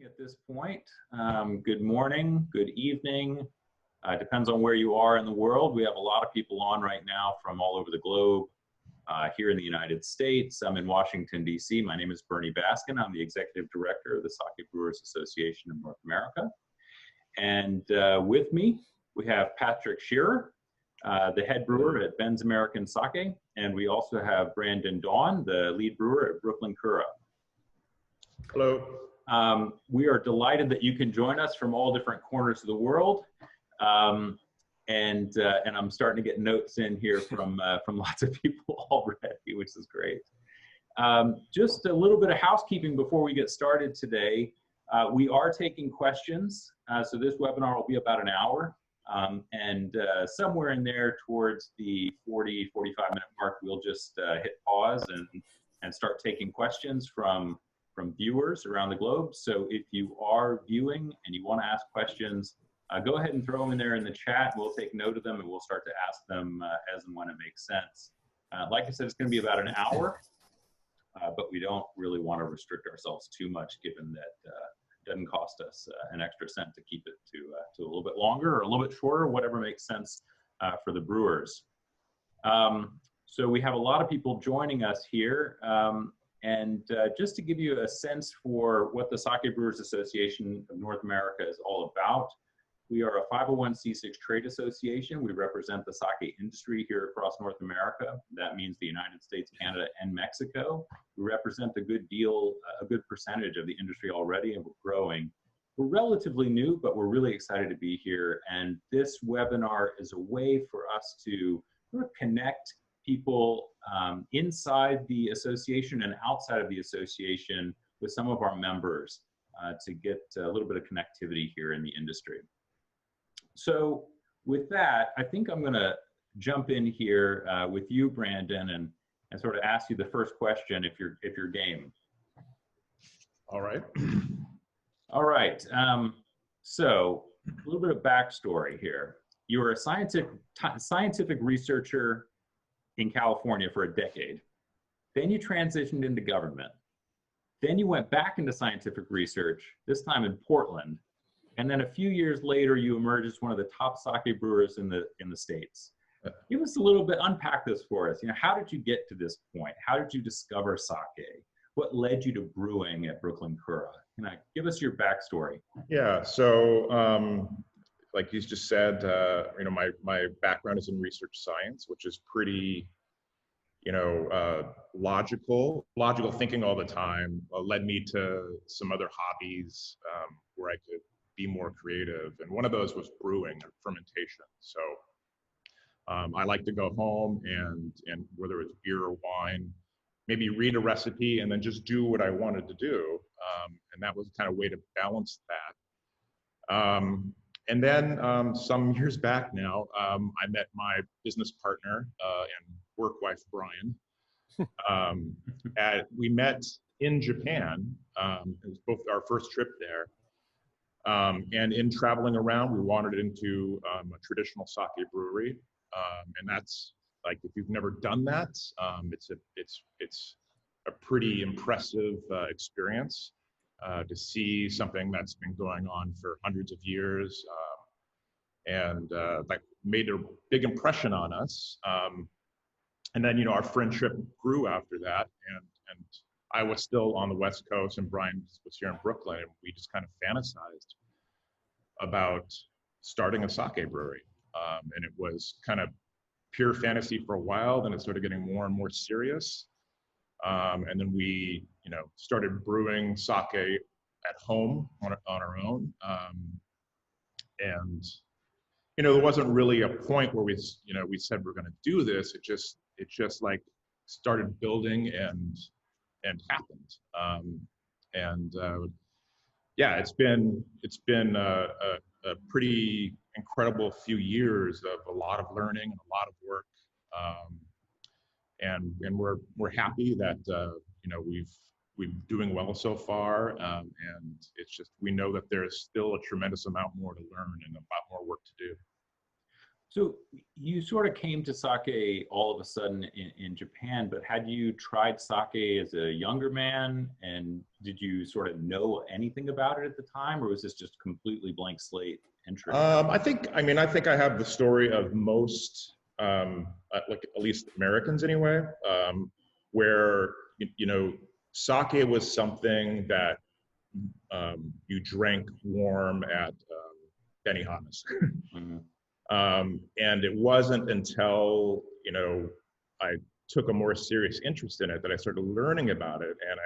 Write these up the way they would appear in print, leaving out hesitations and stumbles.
At this point. Good morning, good evening. Depends on where you are in the world. We have a lot of people on right now from all over the globe. Here in the United States, I'm in Washington, D.C. My name is Bernie Baskin. I'm the Executive Director of the Sake Brewers Association of North America. And with me, we have Patrick Shearer, the head brewer at Ben's American Sake. And we also have Brandon Doughan, the lead brewer at Brooklyn Kura. Hello. We are delighted that you can join us from all different corners of the world. And I'm starting to get notes in here from lots of people already, which is great. Just a little bit of housekeeping before we get started today. We are taking questions. So this webinar will be about an hour. And somewhere in there towards the 40, 45-minute mark, we'll just hit pause and start taking questions from viewers around the globe. So if you are viewing and you want to ask questions, go ahead and throw them in there in the chat. We'll take note of them and we'll start to ask them as and when it makes sense. Like I said, it's going to be about an hour, but we don't really want to restrict ourselves too much, given that it doesn't cost us an extra cent to keep it to a little bit longer or a little bit shorter, whatever makes sense for the brewers. So we have a lot of people joining us here. And just to give you a sense for what the Sake Brewers Association of North America is all about, we are a 501c6 trade association. We represent the sake industry here across North America. That means the United States, Canada, and Mexico. We represent a good percentage of the industry already, and we're growing. We're relatively new, but we're really excited to be here. And this webinar is a way for us to sort of connect people inside the association and outside of the association with some of our members to get a little bit of connectivity here in the industry. So with that, I think I'm going to jump in here with you, Brandon, and sort of ask you the first question if you're game. All right. All right. So a little bit of backstory here. You were a scientific researcher in California for a decade. Then you transitioned into government. Then you went back into scientific research, this time in Portland. And then a few years later, you emerged as one of the top sake brewers in the States. Give us a little bit, unpack this for us. How did you get to this point? How did you discover sake? What led you to brewing at Brooklyn Kura? Give us your backstory. Yeah, so like you just said, my background is in research science, which is pretty, logical thinking all the time. Led me to some other hobbies where I could be more creative. And one of those was brewing and fermentation. So I like to go home and whether it's beer or wine, maybe read a recipe and then just do what I wanted to do. And that was kind of a way to balance that. And then some years back now, I met my business partner and work wife, Brian. We met in Japan. It was both our first trip there. And in traveling around, we wandered into a traditional sake brewery. And that's like, if you've never done that, it's a pretty impressive experience. To see something that's been going on for hundreds of years and that made a big impression on us. And then, our friendship grew after that. And I was still on the West Coast and Brian was here in Brooklyn. And we just kind of fantasized about starting a sake brewery. And it was kind of pure fantasy for a while. Then it started getting more and more serious. And then we, started brewing sake at home on our own. And, there wasn't really a point where we said we're going to do this. It just like started building and happened. Yeah, it's been a pretty incredible few years of a lot of learning and a lot of work. And we're happy that we're doing well so far, and it's just we know that there's still a tremendous amount more to learn and a lot more work to do. So you sort of came to sake all of a sudden in Japan, but had you tried sake as a younger man, and did you sort of know anything about it at the time, or was this just completely blank slate entry? I think I have the story of most, like at least Americans anyway, where, sake was something that you drank warm at Benihana's. Mm-hmm. And it wasn't until, I took a more serious interest in it that I started learning about it, and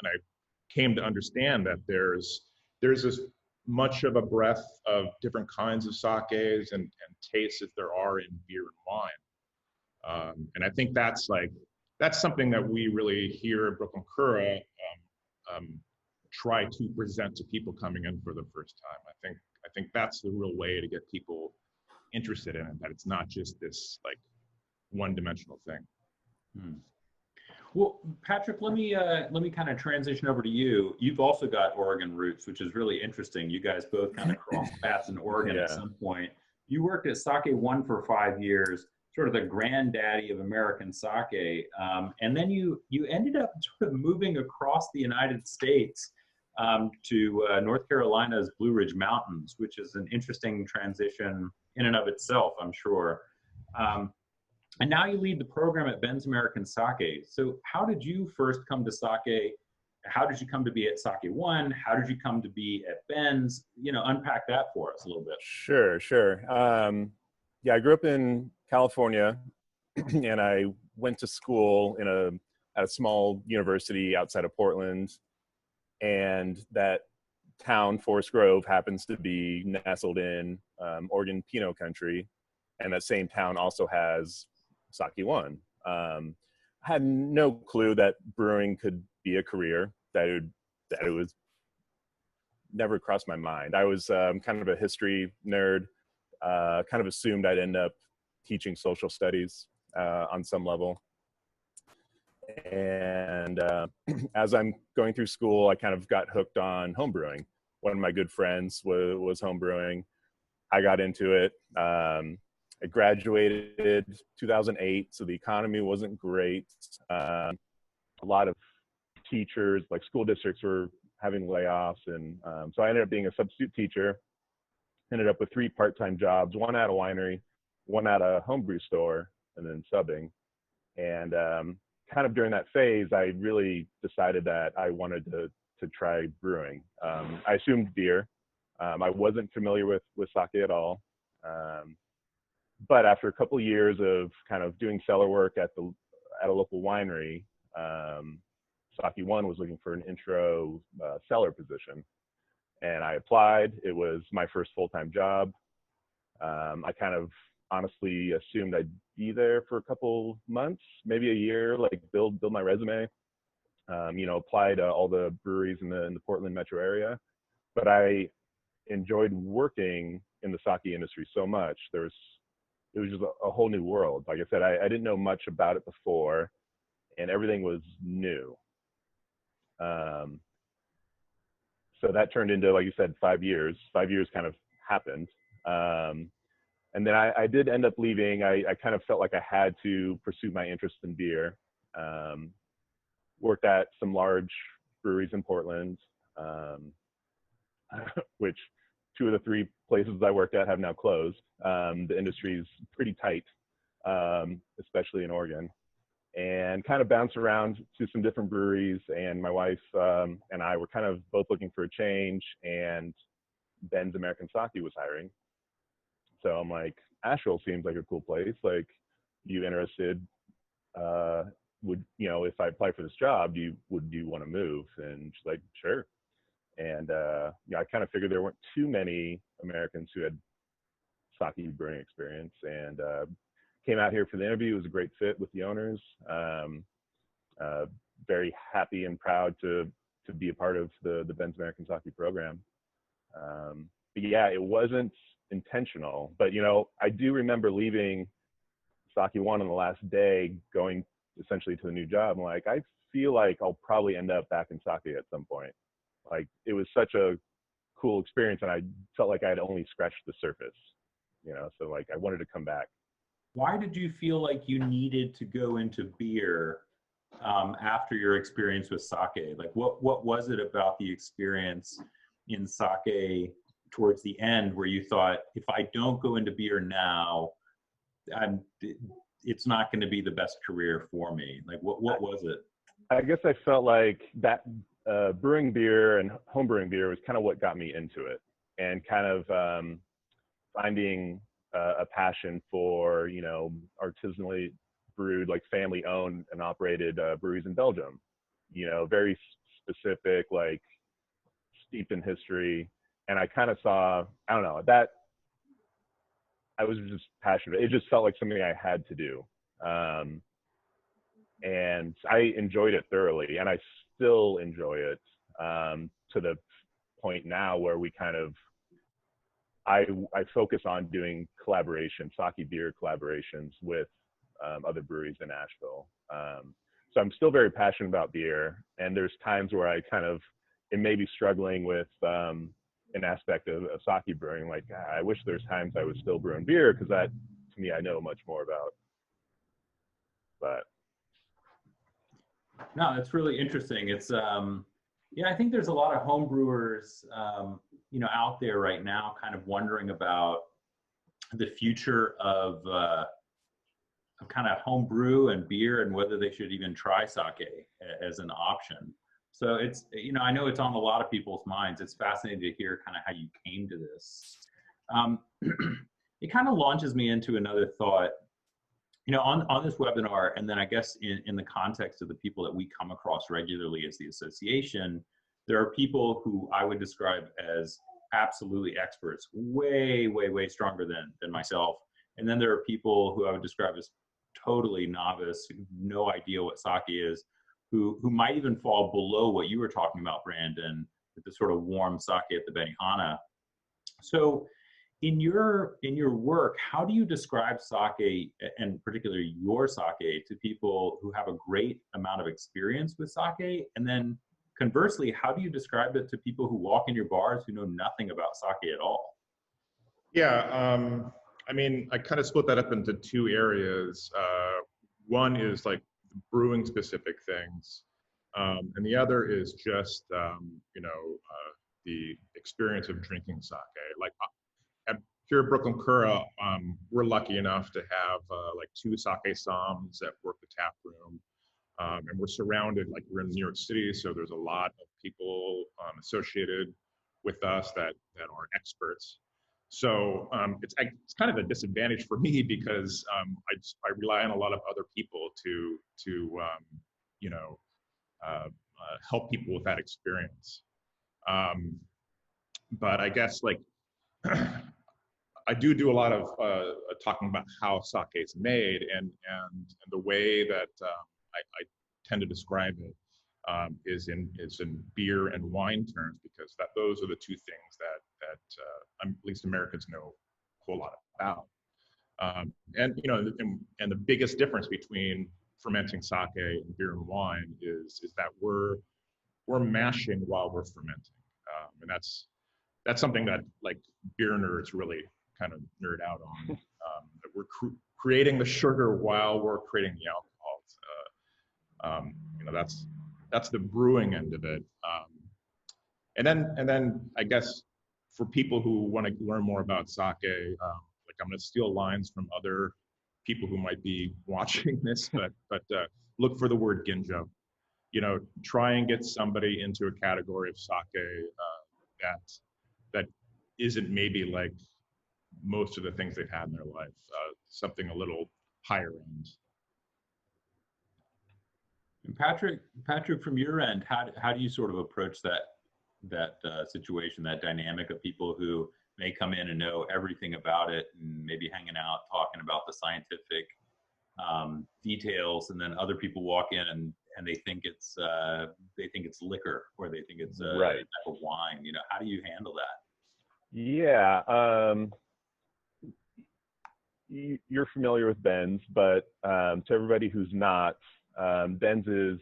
I came to understand that there's as much of a breadth of different kinds of sakes and tastes as there are in beer and wine. And I think that's something that we really here at Brooklyn Kura try to present to people coming in for the first time. I think that's the real way to get people interested in it, that it's not just this like one-dimensional thing. Well, Patrick, let me kind of transition over to you. You've also got Oregon roots, which is really interesting. You guys both kind of crossed paths in Oregon at some point. You worked at Sake One for 5 years, sort of the granddaddy of American sake, and then you ended up sort of moving across the United States to North Carolina's Blue Ridge Mountains, which is an interesting transition in and of itself, I'm sure. And now you lead the program at Ben's American Sake. So how did you first come to sake? How did you come to be at Sake One? How did you come to be at Ben's? Unpack that for us a little bit. Sure. Yeah, I grew up in California, and I went to school at a small university outside of Portland. And that town, Forest Grove, happens to be nestled in Oregon Pinot country. And that same town also has Sake One. I had no clue that brewing could be a career, that it was never crossed my mind. I was kind of a history nerd, kind of assumed I'd end up teaching social studies on some level. And as I'm going through school, I kind of got hooked on homebrewing. One of my good friends was homebrewing. I got into it. I graduated 2008, so the economy wasn't great. A lot of teachers, like school districts, were having layoffs, and so I ended up being a substitute teacher. Ended up with 3 part-time jobs, one at a winery, one at a homebrew store, and then subbing. And kind of during that phase, I really decided that I wanted to try brewing. I assumed beer. I wasn't familiar with sake at all. But after a couple of years of kind of doing cellar work at a local winery, Sake One was looking for an intro cellar position, and I applied. It was my first full-time job. I kind of honestly assumed I'd be there for a couple months, maybe a year, like build my resume. Applied to all the breweries in the Portland metro area, but I enjoyed working in the sake industry so much. It was just a whole new world. Like I said, I didn't know much about it before, and everything was new. So that turned into, like you said, 5 years. 5 years kind of happened. And then I did end up leaving. I kind of felt like I had to pursue my interest in beer. Worked at some large breweries in Portland, which 2 of the 3 places I worked at have now closed. The industry is pretty tight, especially in Oregon. And kind of bounced around to some different breweries. And my wife and I were kind of both looking for a change, and Ben's American Sake was hiring. So I'm like, Asheville seems like a cool place. Like, you interested? If I apply for this job, would you want to move? And she's like, sure. And I kind of figured there weren't too many Americans who had sake brewing experience, and came out here for the interview. It was a great fit with the owners. Very happy and proud to be a part of the Ben's American Sake program. But yeah, it wasn't intentional, but I do remember leaving Sake One on the last day, going essentially to the new job. I'm like, I feel like I'll probably end up back in sake at some point. Like, it was such a cool experience, and I felt like I had only scratched the surface. so like I wanted to come back. Why did you feel like you needed to go into beer after your experience with sake? Like what was it about the experience in sake towards the end where you thought, if I don't go into beer now, it's not going to be the best career for me? Like what was it? I guess I felt like that brewing beer and home brewing beer was kind of what got me into it, and kind of finding a passion for, artisanally brewed, like family owned and operated breweries in Belgium, very specific, like steeped in history. And I kind of saw, I don't know, that I was just passionate. It just felt like something I had to do. And I enjoyed it thoroughly, and I still enjoy it to the point now where we kind of, I focus on doing sake beer collaborations with other breweries in Nashville. So I'm still very passionate about beer, and there's times where I kind of am maybe struggling with an aspect of sake brewing. Like, I wish there's times I was still brewing beer, because that, to me, I know much more about. But no, that's really interesting. It's I think there's a lot of home brewers out there right now kind of wondering about the future of kind of home brew and beer, and whether they should even try sake as an option. So it's, I know it's on a lot of people's minds. It's fascinating to hear kind of how you came to this. It kind of launches me into another thought, on this webinar, and then I guess in the context of the people that we come across regularly as the association, there are people who I would describe as absolutely experts, way, way, way stronger than myself. And then there are people who I would describe as totally novice, no idea what sake is, who might even fall below what you were talking about, Brandon, with the sort of warm sake at the Benihana. So in your work, how do you describe sake, and particularly your sake, to people who have a great amount of experience with sake? And then conversely, how do you describe it to people who walk in your bars who know nothing about sake at all? Yeah, I mean, I kind of split that up into two areas. One is like brewing specific things, and the other is just, the experience of drinking sake. Like here at Brooklyn Kura, we're lucky enough to have like 2 sake somms that work the tap room. And we're surrounded, like we're in New York City, so there's a lot of people associated with us that are experts. So it's kind of a disadvantage for me, because I rely on a lot of other people to help people with that experience. But I guess like I do a lot of talking about how sake is made, and the way that I tend to describe it is in beer and wine terms, because those are the 2 things that at least Americans know a whole lot about. And the biggest difference between fermenting sake and beer and wine is that we're mashing while we're fermenting, and that's something that like beer nerds really kind of nerd out on. That we're creating the sugar while we're creating the alcohol. That's the brewing end of it. And then I guess for people who want to learn more about sake, like I'm going to steal lines from other people who might be watching this, but look for the word ginjo. Try and get somebody into a category of sake that isn't maybe like most of the things they've had in their life, something a little higher end. And Patrick, from your end, how do you sort of approach that situation, that dynamic of people who may come in and know everything about it, and maybe hanging out talking about the scientific details, and then other people walk in and they think it's liquor, or they think it's a type of wine? How do you handle that? Yeah, you're familiar with Ben's, but to everybody who's not, Ben's is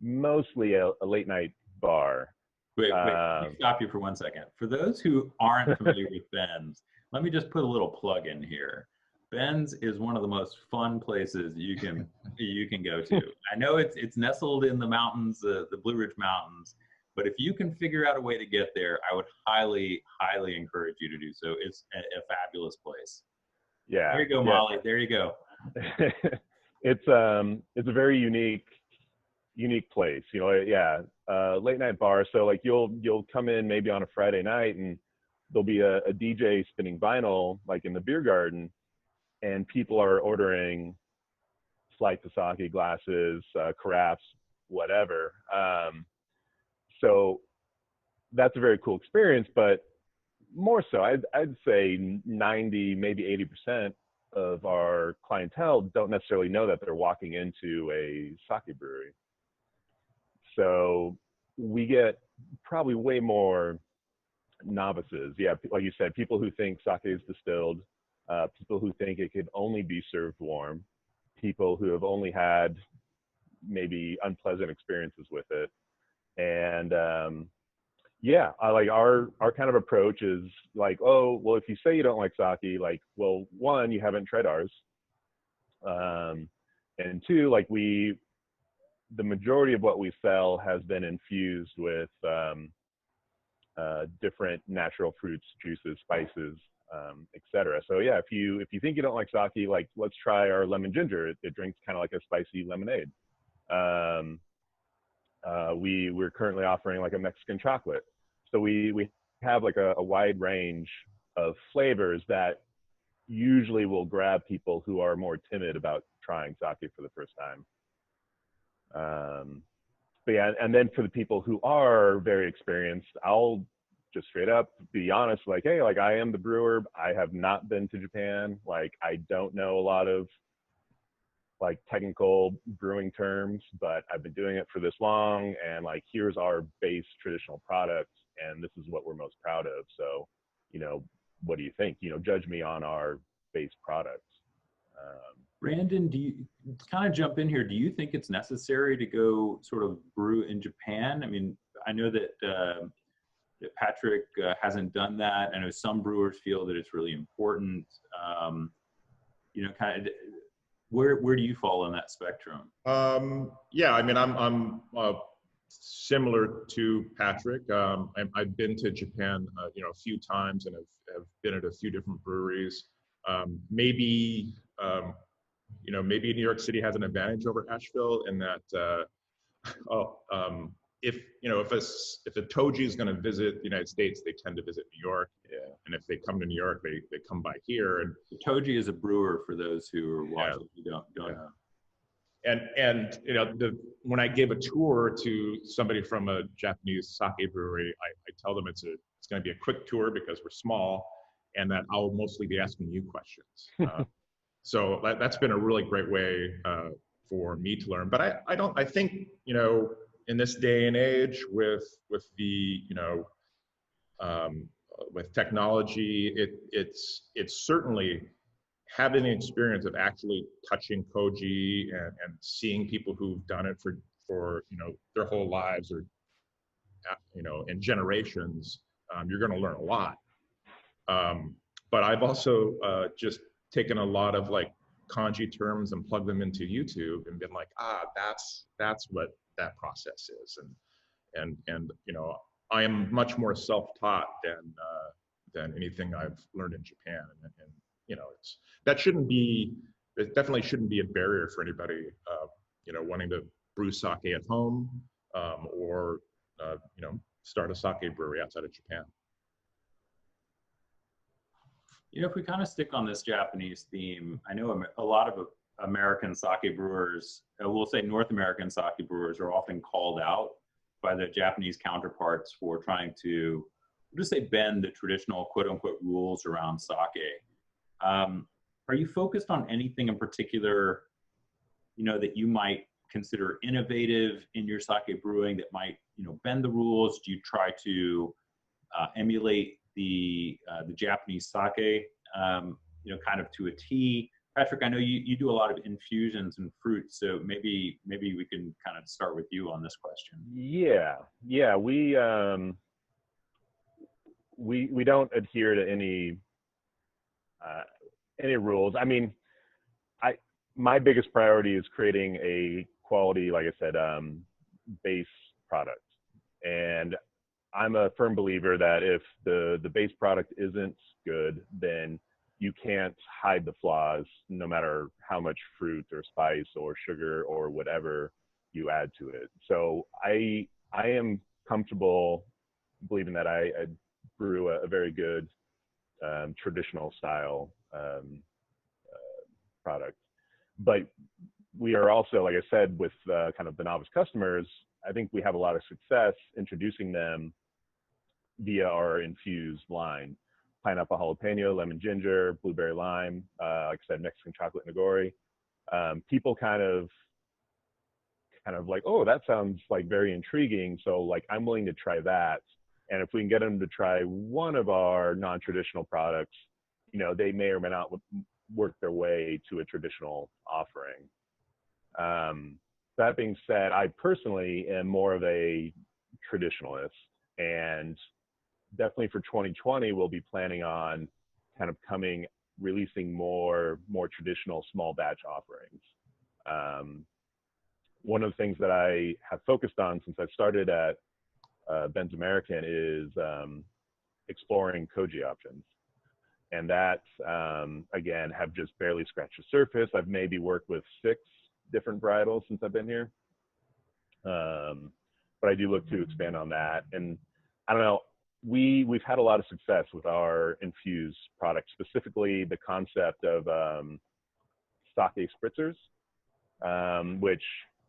mostly a late night bar. Wait, let me stop you for 1 second. For those who aren't familiar with Ben's, let me just put a little plug in here. Ben's is one of the most fun places you can go to. I know it's nestled in the mountains, the Blue Ridge Mountains, but if you can figure out a way to get there, I would highly encourage you to do so. It's a fabulous place. Yeah. There you go, Molly. There you go. It's a very unique place. You know, late night bar. So like you'll come in maybe on a Friday night and there'll be a DJ spinning vinyl like in the beer garden, and people are ordering slights of sake, glasses, carafes, whatever. So that's a very cool experience, but more so, I'd say 90, maybe 80% of our clientele don't necessarily know that they're walking into a sake brewery. So we get probably way more novices. Yeah, like you said, people who think sake is distilled, people who think it could only be served warm, people who have only had maybe unpleasant experiences with it. And yeah, I like our kind of approach is like, oh, well, if you say you don't like sake, like, well, one, you haven't tried ours. And two, like the majority of what we sell has been infused with different natural fruits, juices, spices, etc. So yeah, if you think you don't like sake, like let's try our lemon ginger. It drinks kind of like a spicy lemonade. We're currently offering like a Mexican chocolate. So we have like a wide range of flavors that usually will grab people who are more timid about trying sake for the first time. But yeah, and then for the people who are very experienced, I'll just straight up be honest, like, hey, like I am the brewer. I have not been to Japan. Like I don't know a lot of like technical brewing terms, but I've been doing it for this long, and like here's our base traditional product, and this is what we're most proud of. So, you know, what do you think? You know, judge me on our base products. Brandon, do you kind of jump in here? Do you think it's necessary to go sort of brew in Japan? I mean, I know that Patrick hasn't done that. I know some brewers feel that it's really important. You know, kind of, where do you fall on that spectrum? Yeah, I mean, I'm similar to Patrick. I've been to Japan, you know, a few times, and have been at a few different breweries. Maybe you know, maybe New York City has an advantage over Asheville in that, if you know, if a Toji is going to visit the United States, they tend to visit New York. Yeah. And if they come to New York, they come by here. And Toji is a brewer for those who are watching. Yeah. You don't know. And you know, when I give a tour to somebody from a Japanese sake brewery, I tell them it's going to be a quick tour because we're small, and that I'll mostly be asking you questions. So that's been a really great way for me to learn. But I think, you know, in this day and age with the, you know, with technology, it's certainly having the experience of actually touching koji and seeing people who've done it for you know, their whole lives, or you know, in generations, you're going to learn a lot. But I've also just taken a lot of like kanji terms and plugged them into YouTube and been like, that's what that process is. And you know, I am much more self-taught than anything I've learned in Japan. And you know, it definitely shouldn't be a barrier for anybody, you know, wanting to brew sake at home, or you know, start a sake brewery outside of Japan. You know, if we kind of stick on this Japanese theme, I know a lot of American sake brewers, we'll say North American sake brewers, are often called out by their Japanese counterparts for trying to, we'll just say, bend the traditional quote unquote rules around sake. Are you focused on anything in particular, you know, that you might consider innovative in your sake brewing that might, you know, bend the rules? Do you try to emulate the Japanese sake, you know, kind of to a T? Patrick, I know you do a lot of infusions and fruits, so maybe we can kind of start with you on this question. Yeah, we don't adhere to any any rules. I mean, my biggest priority is creating a quality, like I said, base product. And I'm a firm believer that if the base product isn't good, then you can't hide the flaws, no matter how much fruit or spice or sugar or whatever you add to it. So I am comfortable believing that I brew a very good traditional style product. But we are also, like I said, with kind of the novice customers, I think we have a lot of success introducing them via our infused line. Pineapple jalapeno, lemon ginger, blueberry lime, like I said, Mexican chocolate nigori. People kind of like, oh, that sounds like very intriguing. So like, I'm willing to try that. And if we can get them to try one of our non-traditional products, you know, they may or may not work their way to a traditional offering. That being said, I personally am more of a traditionalist, and definitely for 2020, we'll be planning on kind of releasing more traditional small batch offerings. One of the things that I have focused on since I started at Ben's American is exploring koji options. And that, again, have just barely scratched the surface. I've maybe worked with 6 different varietals since I've been here. But I do look to expand on that. And I don't know, we've had a lot of success with our infused products, specifically the concept of sake spritzers, which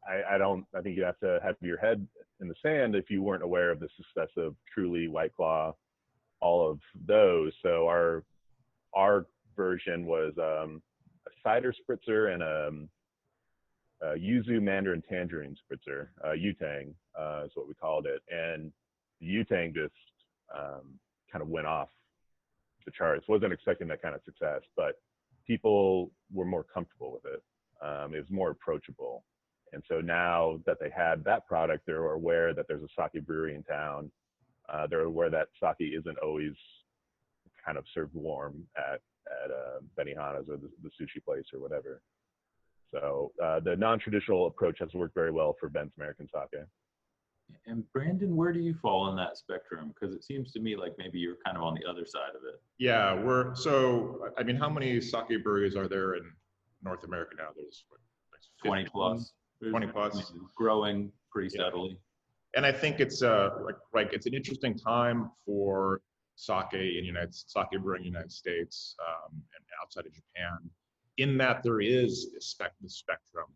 I think you have to have your head in the sand if you weren't aware of the success of Truly, White Claw, all of those. So our version was a cider spritzer and a yuzu mandarin tangerine spritzer, Yutang is what we called it. And the Yutang just kind of went off the charts. Wasn't expecting that kind of success, but people were more comfortable with it. It was more approachable. And so now that they had that product, they're aware that there's a sake brewery in town. They're aware that sake isn't always kind of served warm at Benihana's or the sushi place or whatever. So the non-traditional approach has worked very well for Ben's American Sake. And Brandon, where do you fall on that spectrum? Because it seems to me like maybe you're kind of on the other side of it. Yeah, I mean, how many sake breweries are there in North America now? There's what, like 20 plus. 20 plus. Growing pretty steadily. And I think it's it's an interesting time for sake brewing in the United States and outside of Japan, in that there is the spectrum.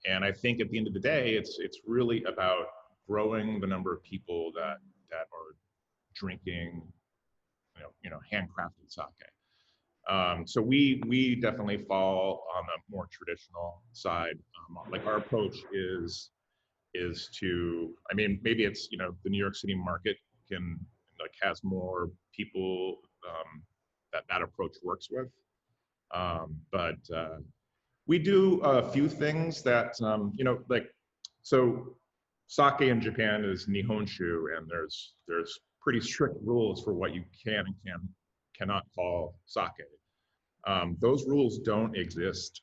And I think at the end of the day, it's really about growing the number of people that are drinking, handcrafted sake. So we definitely fall on the more traditional side. Like our approach is to, I mean, maybe it's, the New York City market has more people that approach works with. But we do a few things that, so sake in Japan is nihonshu, and there's pretty strict rules for what you can and cannot call sake. Those rules don't exist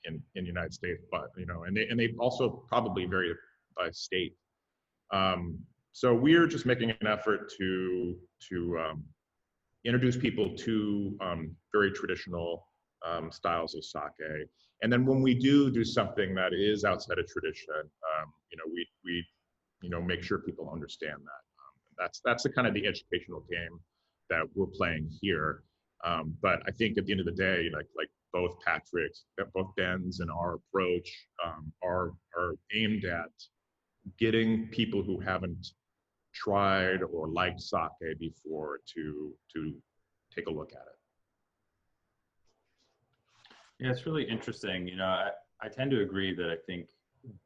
in the United States, but and they also probably vary by state. So we're just making an effort to introduce people to very traditional styles of sake, and then when we do something that is outside of tradition, we make sure people understand that. That's the kind of the educational game that we're playing here. But I think at the end of the day, like both Patrick's, both Ben's, and our approach are aimed at getting people who haven't tried or liked sake before to take a look at it. Yeah, it's really interesting. I tend to agree that I think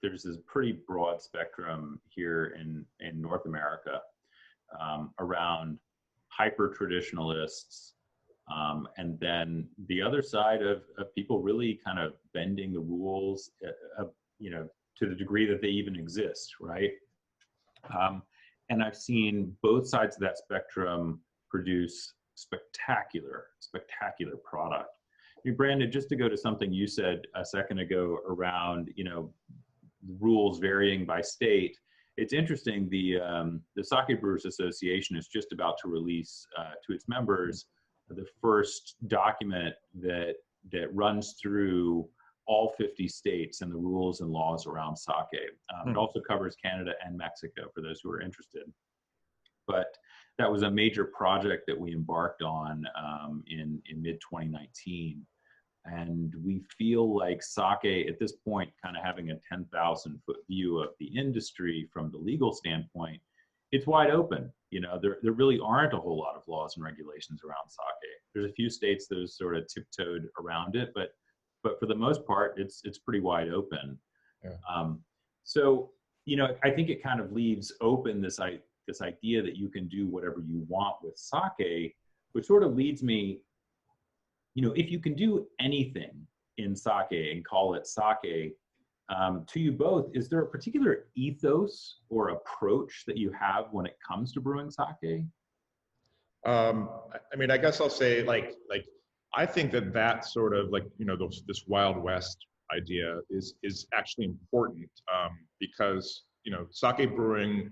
there's this pretty broad spectrum here in North America around hyper-traditionalists, and then the other side of people really kind of bending the rules, to the degree that they even exist, right? And I've seen both sides of that spectrum produce spectacular product. I mean, Brandon, just to go to something you said a second ago around, rules varying by state. It's interesting. The Sake Brewers Association is just about to release to its members the first document that runs through all 50 states and the rules and laws around sake. It also covers Canada and Mexico for those who are interested. But that was a major project that we embarked on in mid-2019. And we feel like sake at this point, kind of having a 10,000-foot view of the industry from the legal standpoint, it's wide open. There really aren't a whole lot of laws and regulations around sake. There's a few states that have sort of tiptoed around it, but for the most part, it's pretty wide open. Yeah. So, I think it kind of leaves open this idea that you can do whatever you want with sake, which sort of leads me, if you can do anything in sake and call it sake, to you both, is there a particular ethos or approach that you have when it comes to brewing sake? I mean, I guess I'll say like I think that sort of this Wild West idea is actually important because sake brewing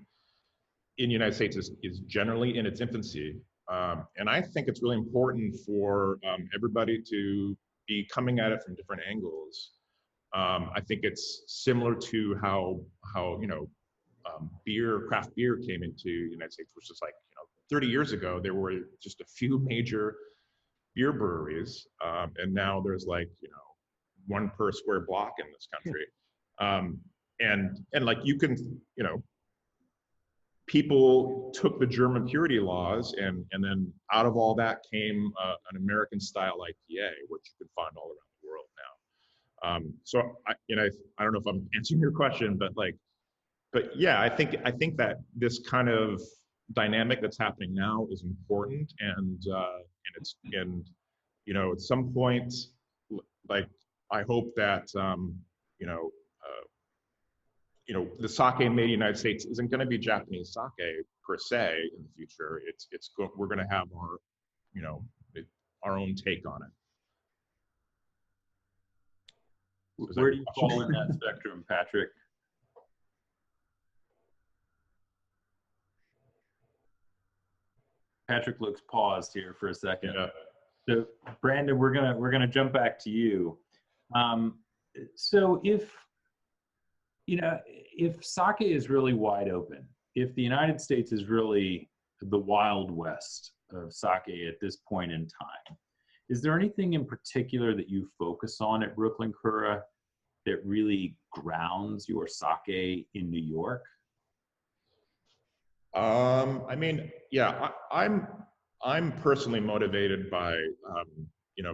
in the United States is generally in its infancy. And I think it's really important for everybody to be coming at it from different angles. I think it's similar to how craft beer came into the United States, which is 30 years ago, there were just a few major beer breweries. And now there's one per square block in this country. And you can, people took the German purity laws, and then out of all that came an American style IPA, which you can find all around the world now. So I don't know if I'm answering your question, but yeah, I think that this kind of dynamic that's happening now is important, and at some point, I hope that the sake made in the United States isn't going to be Japanese sake per se in the future. We're going to have our own take on it. Where do you fall in that spectrum, Patrick? Patrick looks paused here for a second. Yeah. So Brandon, we're gonna jump back to you. So if sake is really wide open, if the United States is really the Wild West of sake at this point in time, is there anything in particular that you focus on at Brooklyn Kura that really grounds your sake in New York? I mean, yeah, I'm personally motivated by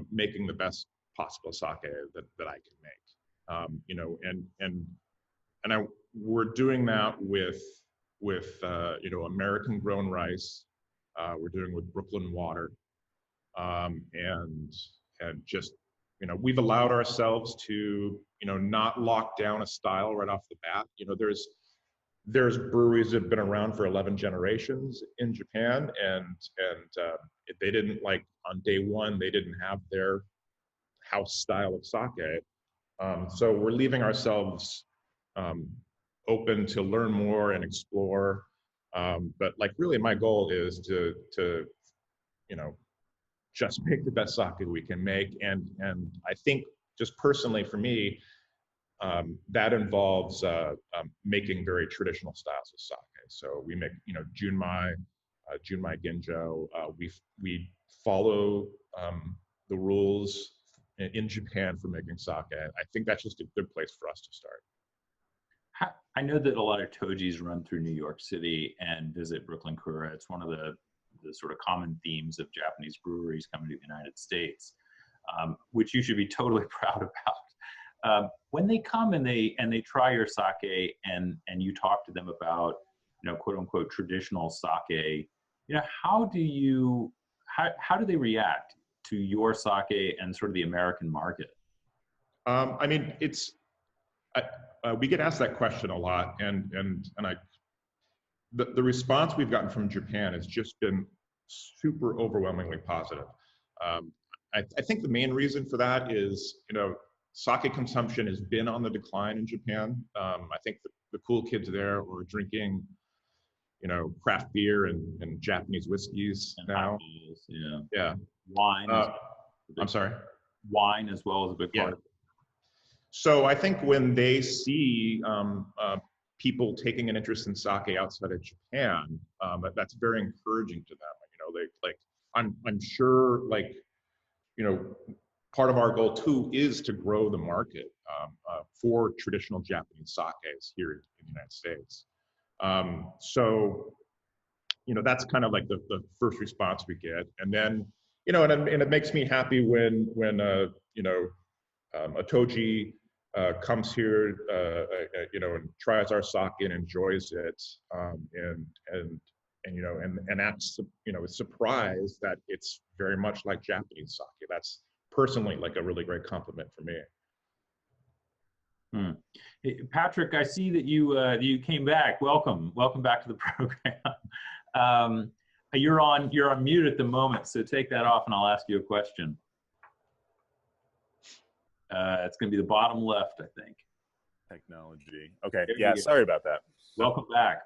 making the best possible sake that I can make. We're doing that with American grown rice. We're doing with Brooklyn water, and just we've allowed ourselves to not lock down a style right off the bat. There's breweries that have been around for 11 generations in Japan, and they didn't on day one, they didn't have their house style of sake. So we're leaving ourselves open to learn more and explore. But really my goal is to just make the best sake we can make. And I think just personally for me, that involves making very traditional styles of sake. So we make, junmai ginjo. We follow the rules in Japan for making sake. I think that's just a good place for us to start. I know that a lot of tojis run through New York City and visit Brooklyn Kura. It's one of the sort of common themes of Japanese breweries coming to the United States, which you should be totally proud about. When they come and they try your sake and you talk to them about, quote unquote, traditional sake, how do they react to your sake and sort of the American market? I mean, we get asked that question a lot, and the response we've gotten from Japan has just been super overwhelmingly positive. I think the main reason for that is, sake consumption has been on the decline in Japan. I think the cool kids there are drinking, craft beer and Japanese whiskeys And now. Yeah. Yeah. Wine. I'm sorry. Wine as well is a big part of it. So I think when they see people taking an interest in sake outside of Japan, that's very encouraging to them. I'm sure, part of our goal too is to grow the market for traditional Japanese sakes here in the United States. So that's kind of like the first response we get, and then and it makes me happy when a Toji comes here, and tries our sake and enjoys it, and acts, is surprised that it's very much like Japanese sake. That's personally like a really great compliment for me. Hey, Patrick, I see that you came back. Welcome back to the program. You're on mute at the moment, so take that off, and I'll ask you a question. It's going to be the bottom left, I think. Technology. Okay. Yeah. Sorry about that. Welcome back.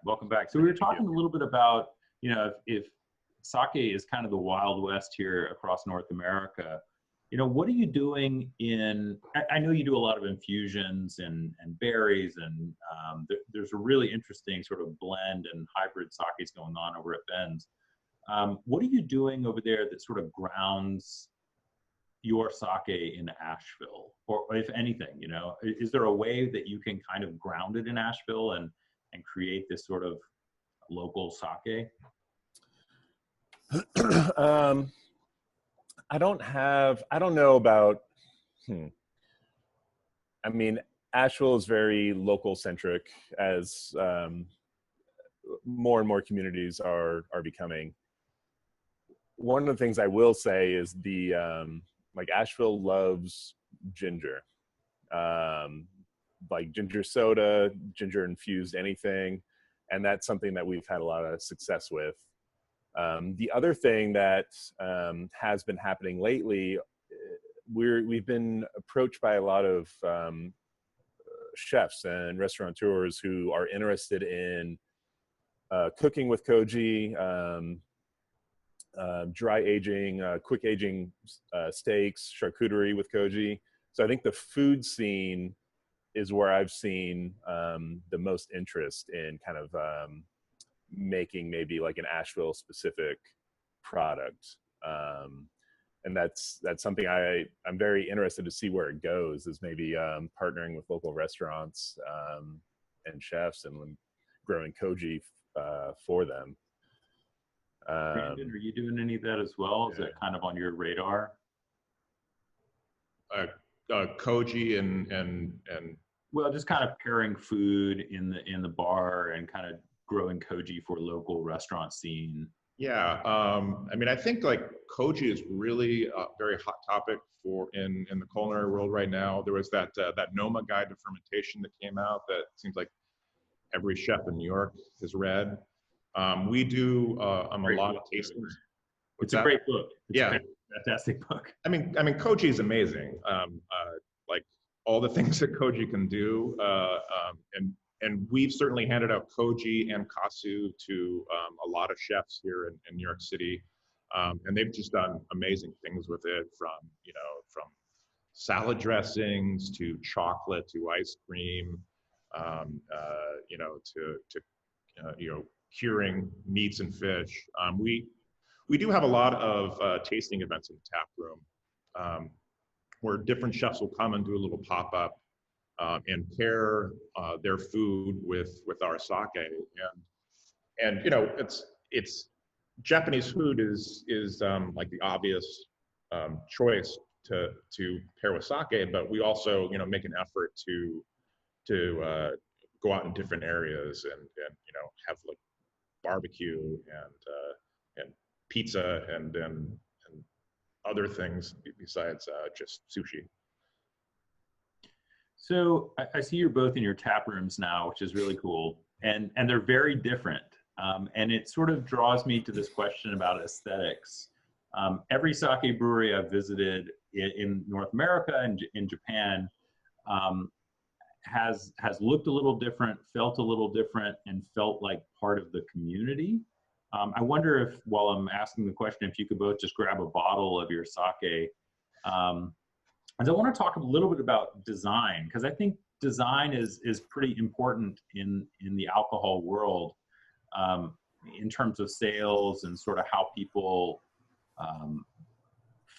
So we were talking a little bit about, if sake is kind of the Wild West here across North America, what are you doing I know you do a lot of infusions and berries, and there's a really interesting sort of blend and hybrid sakes going on over at Ben's. What are you doing over there that sort of grounds your sake in Asheville, or if anything, is there a way that you can kind of ground it in Asheville and create this sort of local sake? I don't know about, I mean, Asheville is very local centric, as more and more communities are becoming. One of the things I will say is Asheville loves ginger, like ginger soda, ginger infused anything. And that's something that we've had a lot of success with. The other thing that has been happening lately, we've been approached by a lot of chefs and restaurateurs who are interested in cooking with koji, dry aging, quick aging steaks, charcuterie with koji. So I think the food scene is where I've seen the most interest in kind of making maybe like an Asheville specific product. And that's something I'm very interested to see where it goes, is maybe partnering with local restaurants and chefs and growing koji for them. Brandon, are you doing any of that as well? Is that kind of on your radar? Koji and well, just kind of pairing food in the bar and kind of growing koji for local restaurant scene. Yeah, I mean, I think like koji is really a very hot topic in the culinary world right now. There was that Noma Guide to Fermentation that came out that seems like every chef in New York has read. We do a lot of tastings. It's a great book. It's a fantastic book. I mean, koji is amazing. Like all the things that koji can do, and we've certainly handed out koji and kasu to a lot of chefs here in New York City, and they've just done amazing things with it, from salad dressings to chocolate to ice cream, to curing meats and fish. We do have a lot of tasting events in the tap room, where different chefs will come and do a little pop-up and pair their food with our sake. And it's Japanese food is like the obvious choice to pair with sake, but we also make an effort to go out in different areas and have like barbecue and pizza and other things besides just sushi. So I see you're both in your tap rooms now, which is really cool, and they're very different. And it sort of draws me to this question about aesthetics. Every sake brewery I've visited in North America and in Japan has looked a little different, felt a little different, and felt like part of the community. I wonder if, while I'm asking the question, if you could both just grab a bottle of your sake. And I want to talk a little bit about design, because I think design is pretty important in the alcohol world, in terms of sales and sort of how people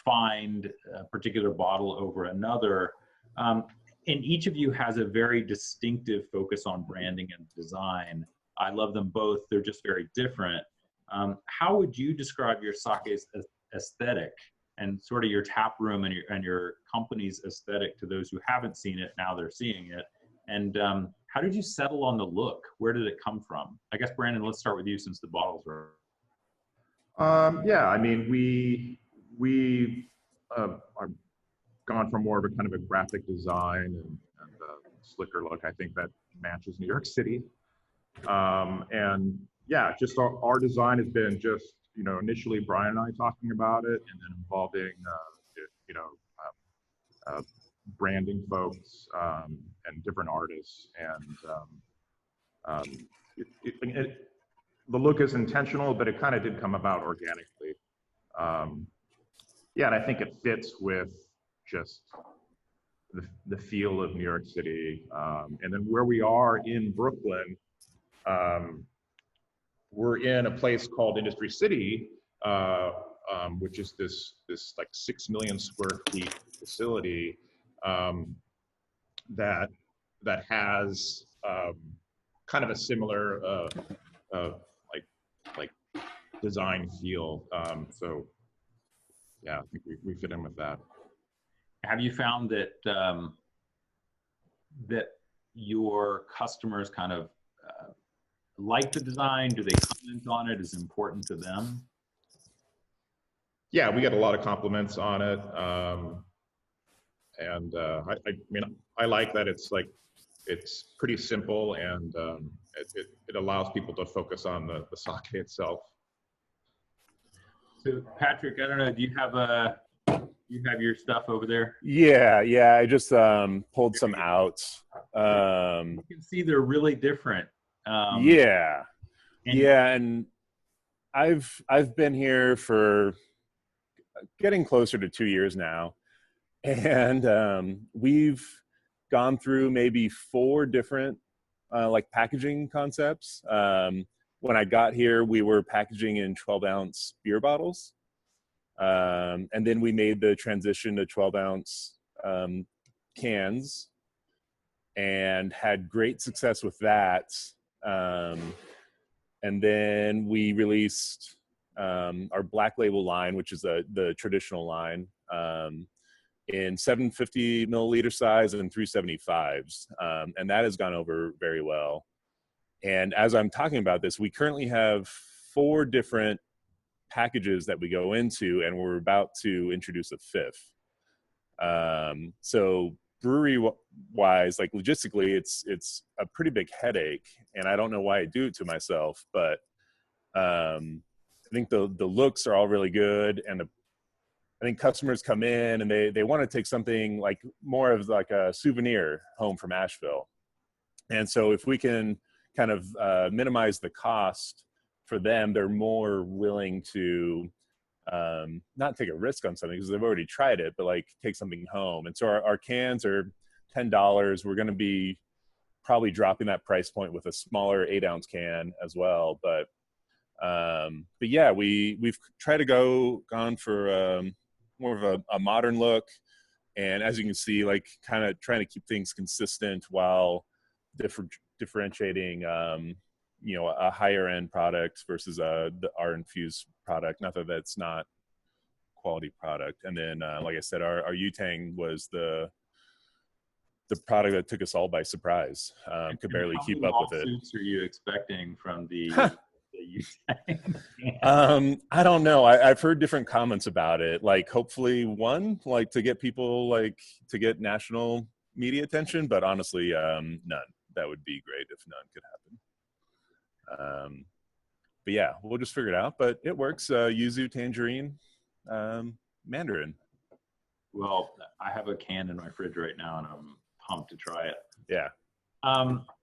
find a particular bottle over another. And each of you has a very distinctive focus on branding and design. I love them both. They're just very different. How would you describe your sake's aesthetic and sort of your tap room and your company's aesthetic to those who haven't seen it? Now they're seeing it. And how did you settle on the look? Where did it come from? I guess, Brandon, let's start with you since the bottles are. Yeah, I mean, we are gone for more of a kind of a graphic design and slicker look. I think that matches New York City. And yeah, just our design has been just, initially Brian and I talking about it, and then involving, branding folks and different artists. And the look is intentional, but it kind of did come about organically. Yeah, and I think it fits with just the feel of New York City. And then where we are in Brooklyn, we're in a place called Industry City, which is this like 6 million square feet facility that has kind of a similar like design feel. So yeah, I think we fit in with that. Have you found that that your customers kind of like the design? Do they comment on it? Is it important to them? Yeah, we get a lot of compliments on it. And I mean, I like that it's pretty simple, and it allows people to focus on the sake itself. So Patrick, I don't know, do you have your stuff over there? Yeah, I just pulled some out. You can see they're really different. And I've been here for getting closer to 2 years now, and we've gone through maybe 4 different like packaging concepts. When I got here, we were packaging in 12-ounce beer bottles, and then we made the transition to 12-ounce cans and had great success with that. And then we released our Black Label line, which is the traditional line, in 750 milliliter size and 375s. And that has gone over very well. And as I'm talking about this, we currently have 4 different packages that we go into, and we're about to introduce a 5th. So brewery wise, like logistically, it's a pretty big headache, and I don't know why I do it to myself, but I think the looks are all really good, and I think customers come in and they want to take something like more of like a souvenir home from Asheville. And so if we can kind of minimize the cost for them, they're more willing to not take a risk on something because they've already tried it, but like take something home. And so our cans are $10. We're going to be probably dropping that price point with a smaller 8-ounce can as well. But yeah, we've tried to gone for more of a modern look. And as you can see, like kind of trying to keep things consistent while differentiating, a higher end product versus our infused product. Not that that's not quality product. And then, like I said, our Yutang was the product that took us all by surprise. Could barely keep up with it. How many lawsuits are you expecting from the Yutang? I don't know. I've heard different comments about it. Like, hopefully one, like to get people, like to get national media attention. But honestly, none. That would be great if none could happen. yeah, we'll just figure it out. But it works. Yuzu, tangerine, mandarin. Well, I have a can in my fridge right now, and I'm pumped to try it. Yeah.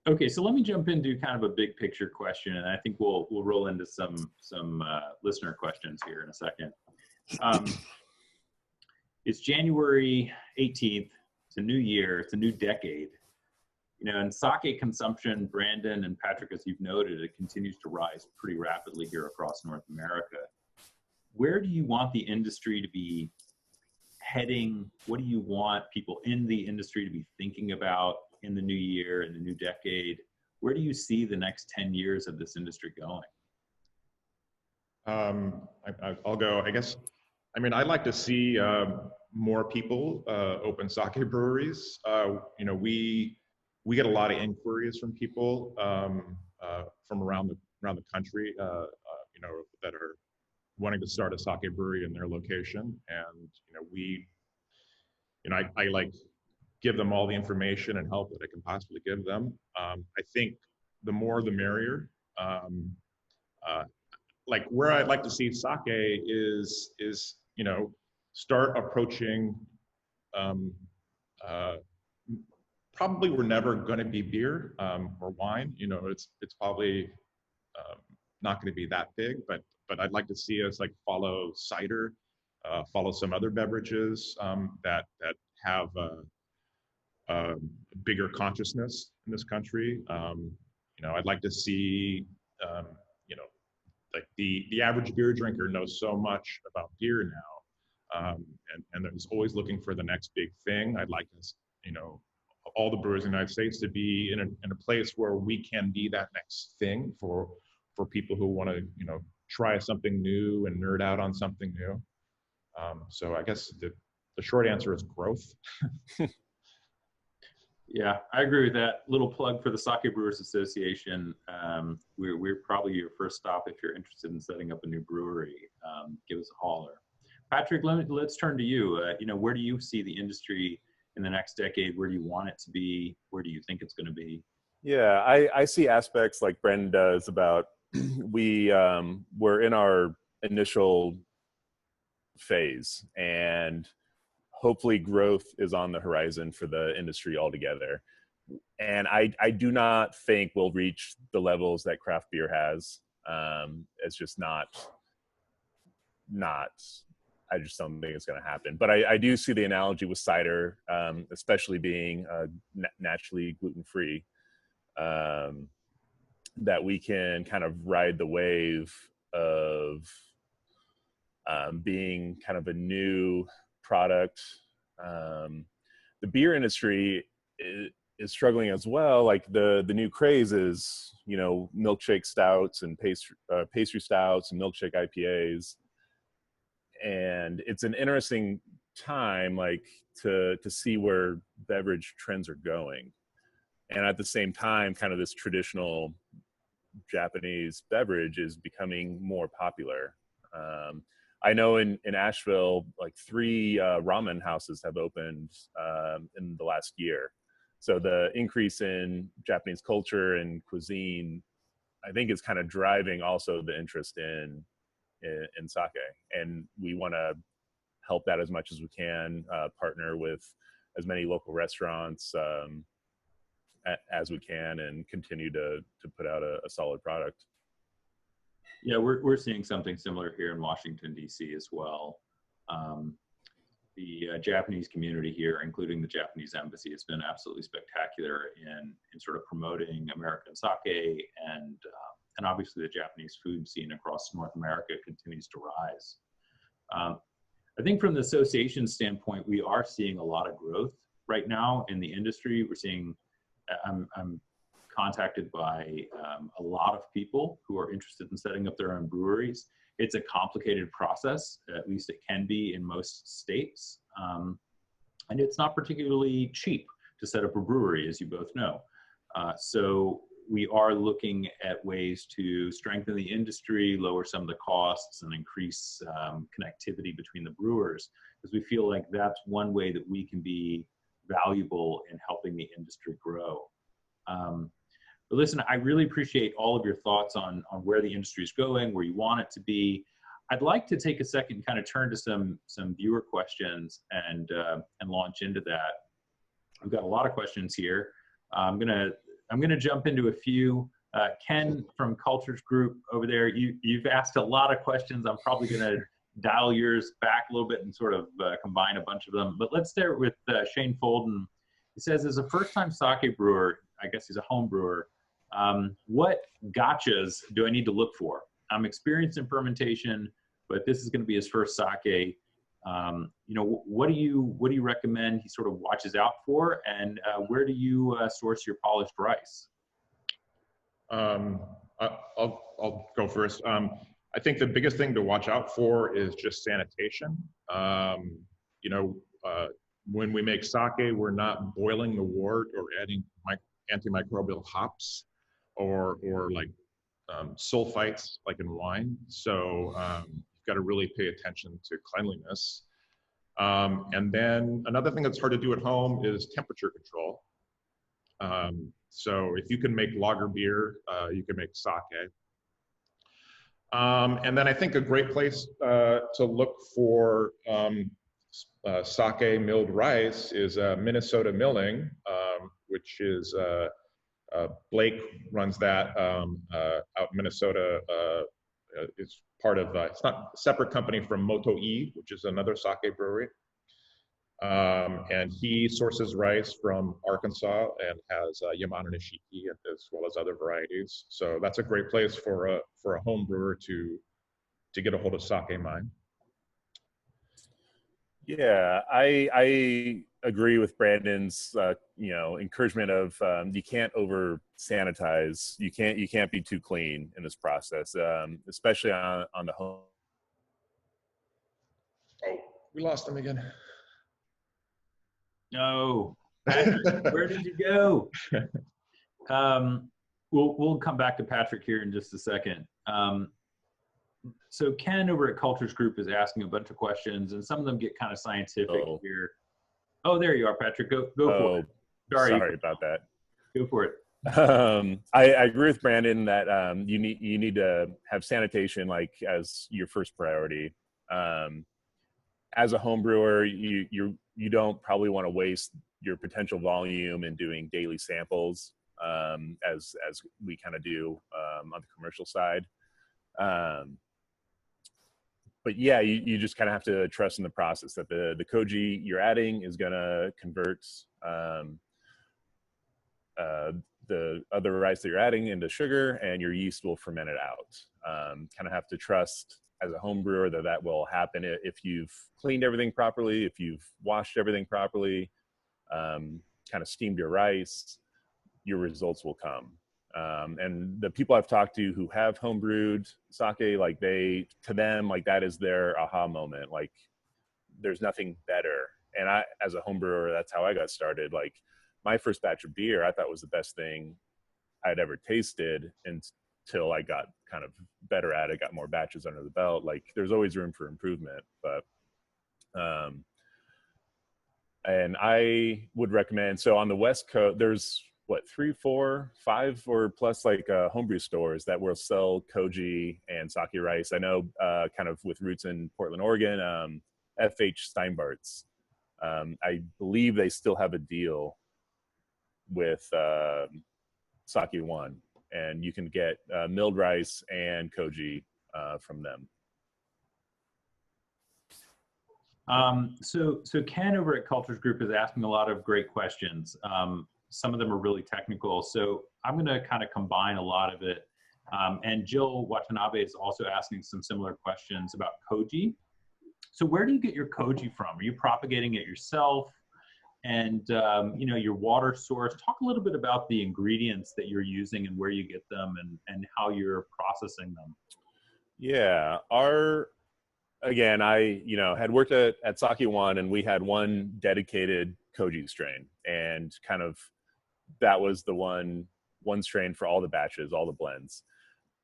Okay, so let me jump into kind of a big picture question, and I think we'll roll into some listener questions here in a second. It's January 18th. It's a new year. It's a new decade. You know, and sake consumption, Brandon and Patrick, as you've noted, it continues to rise pretty rapidly here across North America. Where do you want the industry to be heading? What do you want people in the industry to be thinking about in the new year, in the new decade? Where do you see the next 10 years of this industry going? I'll go, I guess. I mean, I'd like to see more people open sake breweries. You know, we get a lot of inquiries from people from around the country, you know, that are wanting to start a sake brewery in their location. And, you know, I like give them all the information and help that I can possibly give them. I think the more the merrier. Like where I'd like to see sake is you know, start approaching. Probably we're never going to be beer or wine. You know, it's probably not going to be that big, but I'd like to see us like follow cider, follow some other beverages that have a bigger consciousness in this country. You know, I'd like to see you know, like the average beer drinker knows so much about beer now, and is always looking for the next big thing. I'd like us, you know, all the brewers in the United States to be in a place where we can be that next thing for people who want to, you know, try something new and nerd out on something new. So I guess the short answer is growth. Yeah, I agree with that. Little plug for the Sake Brewers Association. We're probably your first stop if you're interested in setting up a new brewery. Give us a holler. Patrick, let's turn to you. You know, where do you see the industry in the next decade? Where do you want it to be? Where do you think it's going to be? Yeah, I see aspects like Brandon does about we're in our initial phase, and hopefully growth is on the horizon for the industry altogether. And I do not think we'll reach the levels that craft beer has. It's just not, I just don't think it's going to happen. But I do see the analogy with cider, especially being naturally gluten-free, that we can kind of ride the wave of being kind of a new product. The beer industry is struggling as well. Like the new craze is, you know, milkshake stouts and pastry stouts and milkshake IPAs. And it's an interesting time, like to see where beverage trends are going. And at the same time, kind of this traditional Japanese beverage is becoming more popular. I know in Asheville, like 3 ramen houses have opened in the last year. So the increase in Japanese culture and cuisine, I think, is kind of driving also the interest in sake. And we want to help that as much as we can, partner with as many local restaurants as we can, and continue to put out a solid product. Yeah, we're seeing something similar here in Washington, D.C. as well. The Japanese community here, including the Japanese embassy, has been absolutely spectacular in sort of promoting American sake, and obviously the Japanese food scene across North America continues to rise. I think from the association standpoint, we are seeing a lot of growth right now in the industry. We're seeing, I'm contacted by a lot of people who are interested in setting up their own breweries. It's a complicated process, at least it can be in most states. And it's not particularly cheap to set up a brewery, as you both know. So we are looking at ways to strengthen the industry, lower some of the costs, and increase connectivity between the brewers, because we feel like that's one way that we can be valuable in helping the industry grow. But listen, I really appreciate all of your thoughts on where the industry is going, where you want it to be. I'd like to take a second and kind of turn to some viewer questions and launch into that. We've got a lot of questions here. I'm gonna jump into a few. Ken from Cultures Group over there, you've asked a lot of questions. I'm probably gonna dial yours back a little bit and sort of combine a bunch of them. But let's start with Shane Folden. He says, as a first-time sake brewer, I guess he's a home brewer, what gotchas do I need to look for? I'm experienced in fermentation, but this is going to be his first sake. What do you recommend he sort of watches out for, and where do you source your polished rice? I'll go first. I think the biggest thing to watch out for is just sanitation. When we make sake, we're not boiling the wort or adding antimicrobial hops or like sulfites like in wine. So you've got to really pay attention to cleanliness. And then another thing that's hard to do at home is temperature control. So if you can make lager beer, you can make sake. And then I think a great place to look for sake milled rice is Minnesota Milling, which is Blake runs that out in Minnesota. It's part of, it's not a separate company from Moto E, which is another sake brewery. And he sources rice from Arkansas and has Yamana Nishiki as well as other varieties. So that's a great place for a home brewer to get a hold of sake mine. Yeah, I agree with Brandon's encouragement of you can't over sanitize. You can't be too clean in this process, especially on the home. Oh, we lost him again. No, Patrick, where did you go? We'll come back to Patrick here in just a second. So Ken over at Cultures Group is asking a bunch of questions, and some of them get kind of scientific here. Oh, there you are, Patrick. Go for it. Sorry about that. Go for it. I agree with Brandon that you need to have sanitation like as your first priority. As a home brewer, you don't probably want to waste your potential volume in doing daily samples, as we kind of do on the commercial side. But yeah, you just kind of have to trust in the process that the koji you're adding is going to convert the other rice that you're adding into sugar, and your yeast will ferment it out. Kind of have to trust as a home brewer that will happen if you've cleaned everything properly, if you've washed everything properly, kind of steamed your rice, your results will come. And the people I've talked to who have homebrewed sake, like to them, like that is their aha moment. Like there's nothing better. And I, as a home brewer, that's how I got started. Like my first batch of beer, I thought was the best thing I'd ever tasted until I got kind of better at it, got more batches under the belt. Like there's always room for improvement, but, and I would recommend, so on the West Coast, there's 3, 4, 5 or plus like homebrew stores that will sell koji and sake rice. I know kind of with roots in Portland, Oregon, FH Steinbart's. I believe they still have a deal with Sake One, and you can get milled rice and koji from them. So Ken over at Cultures Group is asking a lot of great questions. Some of them are really technical, so I'm going to kind of combine a lot of it. And Jill Watanabe is also asking some similar questions about koji. So where do you get your koji from? Are you propagating it yourself? And your water source. Talk a little bit about the ingredients that you're using and where you get them and how you're processing them. Yeah, again, I had worked at Sake One, and we had one dedicated koji strain, and kind of that was the one strain for all the batches, all the blends.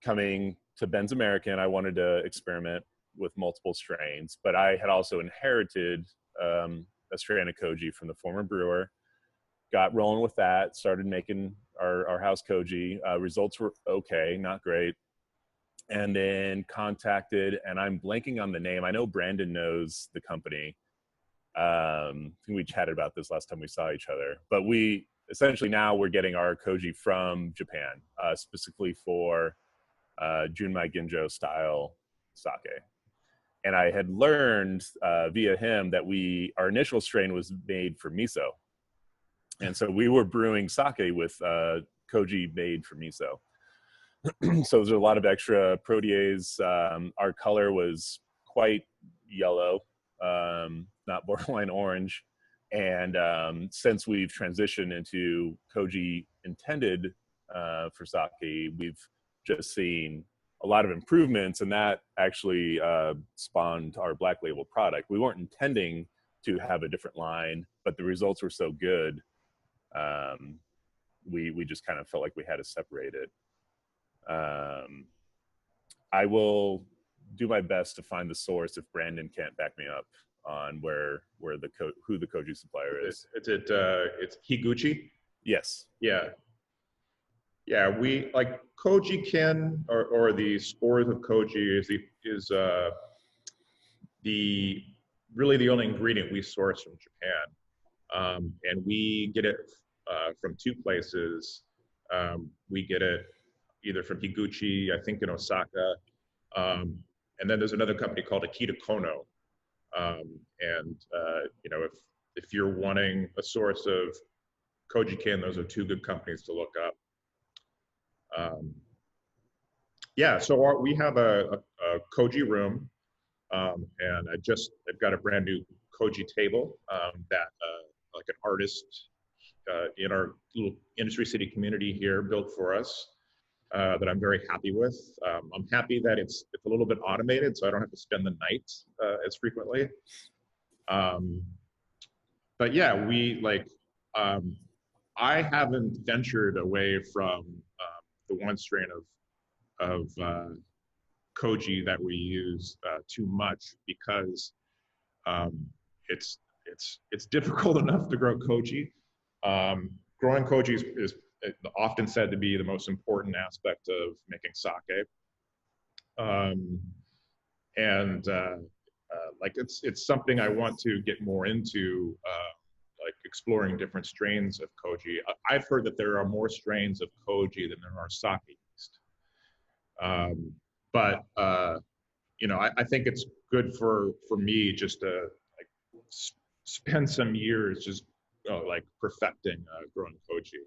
Coming to Ben's American, I wanted to experiment with multiple strains, but I had also inherited a strain of koji from the former brewer. got rolling with that, started making our house koji. Results were okay, not great. And then contacted, and I'm blanking on the name. I know Brandon knows the company. I think we chatted about this last time we saw each other, but we essentially now we're getting our koji from Japan, specifically for Junmai Ginjo style sake. And I had learned via him that our initial strain was made for miso. And so we were brewing sake with koji made for miso. So there's a lot of extra protease. Our color was quite yellow, not borderline orange. And since we've transitioned into koji intended for sake, we've just seen a lot of improvements, and that actually spawned our black label product. We weren't intending to have a different line, but the results were so good, we just kind of felt like we had to separate it. I will do my best to find the source if Brandon can't back me up on who the koji supplier is. It's Higuchi? Yes. Yeah. Yeah, we like koji kin or the spores of koji is really the only ingredient we source from Japan, and we get it from two places. We get it either from Higuchi, I think in Osaka, and then there's another company called Akita Kono. If you're wanting a source of koji kin, those are two good companies to look up. So we have a koji room, and I've got a brand new koji table that like an artist in our little Industry City community here built for us, that I'm very happy with. I'm happy that it's a little bit automated, so I don't have to spend the night as frequently. But yeah, I haven't ventured away from the one strain of koji that we use too much, because it's difficult enough to grow koji. Growing koji is often said to be the most important aspect of making sake. It's something I want to get more into, like exploring different strains of koji. I've heard that there are more strains of koji than there are sake yeast. I think it's good for me just to spend some years just perfecting growing koji.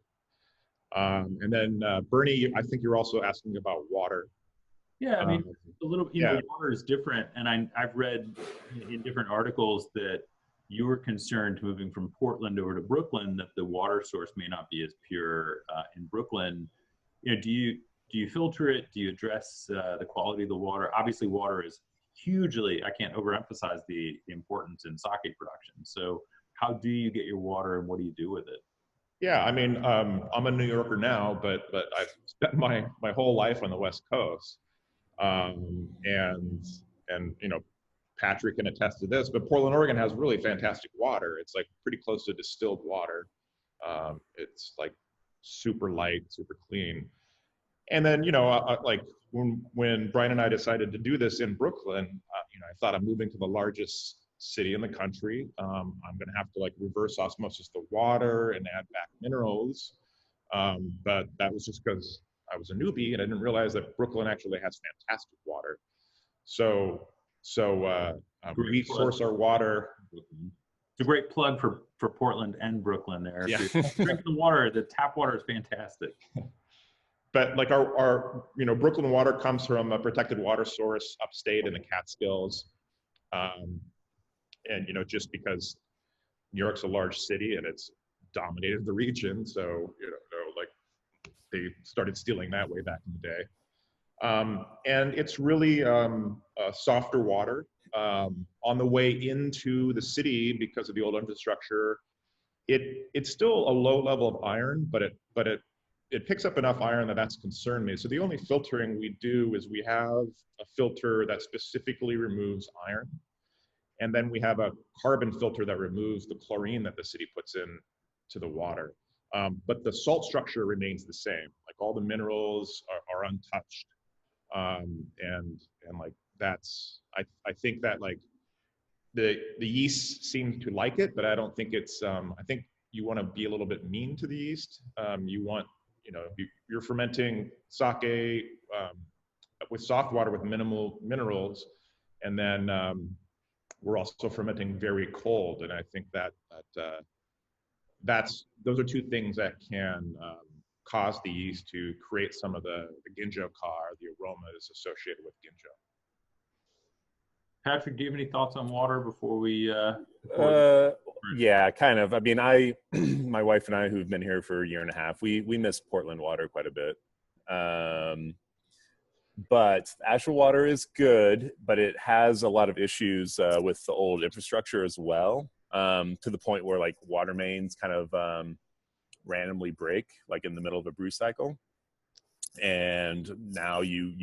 And then Bernie, I think you're also asking about water. Yeah, I mean, water is different, and I've read in different articles that you were concerned moving from Portland over to Brooklyn that the water source may not be as pure in Brooklyn. Do you filter it? Do you address the quality of the water? Obviously, water is hugely, I can't overemphasize the importance in sake production. So how do you get your water, and what do you do with it? Yeah, I mean, I'm a New Yorker now, but I've spent my whole life on the West Coast. Patrick can attest to this, but Portland, Oregon has really fantastic water. It's like pretty close to distilled water. It's like super light, super clean. And then, when Brian and I decided to do this in Brooklyn, I thought I'm moving to the largest city in the country. I'm going to have to reverse osmosis the water and add back minerals. But that was just because I was a newbie and I didn't realize that Brooklyn actually has fantastic water. So we source our water. It's a great plug for Portland and Brooklyn there. Yeah. If you drink the water, the tap water is fantastic. But our Brooklyn water comes from a protected water source upstate in the Catskills. Just because New York's a large city and it's dominated the region, so they started stealing that way back in the day. And it's really softer water. On the way into the city, because of the old infrastructure, it's still a low level of iron, but it picks up enough iron that's concerned me. So the only filtering we do is we have a filter that specifically removes iron. And then we have a carbon filter that removes the chlorine that the city puts in to the water. But the salt structure remains the same. Like all the minerals are untouched. And like that's, I think that like the yeast seems to like it, but I don't think it's, I think you want to be a little bit mean to the yeast. You want, you're fermenting sake with soft water with minimal minerals, and then we're also fermenting very cold. And I think those are two things that can cause the yeast to create some of the ginjo car, the aroma is associated with ginjo. Patrick, do you have any thoughts on water before we? Yeah, kind of. I mean, my wife and I, who've been here for a year and a half, we miss Portland water quite a bit. But Asheville water is good, but it has a lot of issues with the old infrastructure as well, to the point where like water mains kind of randomly break, like in the middle of a brew cycle, and now you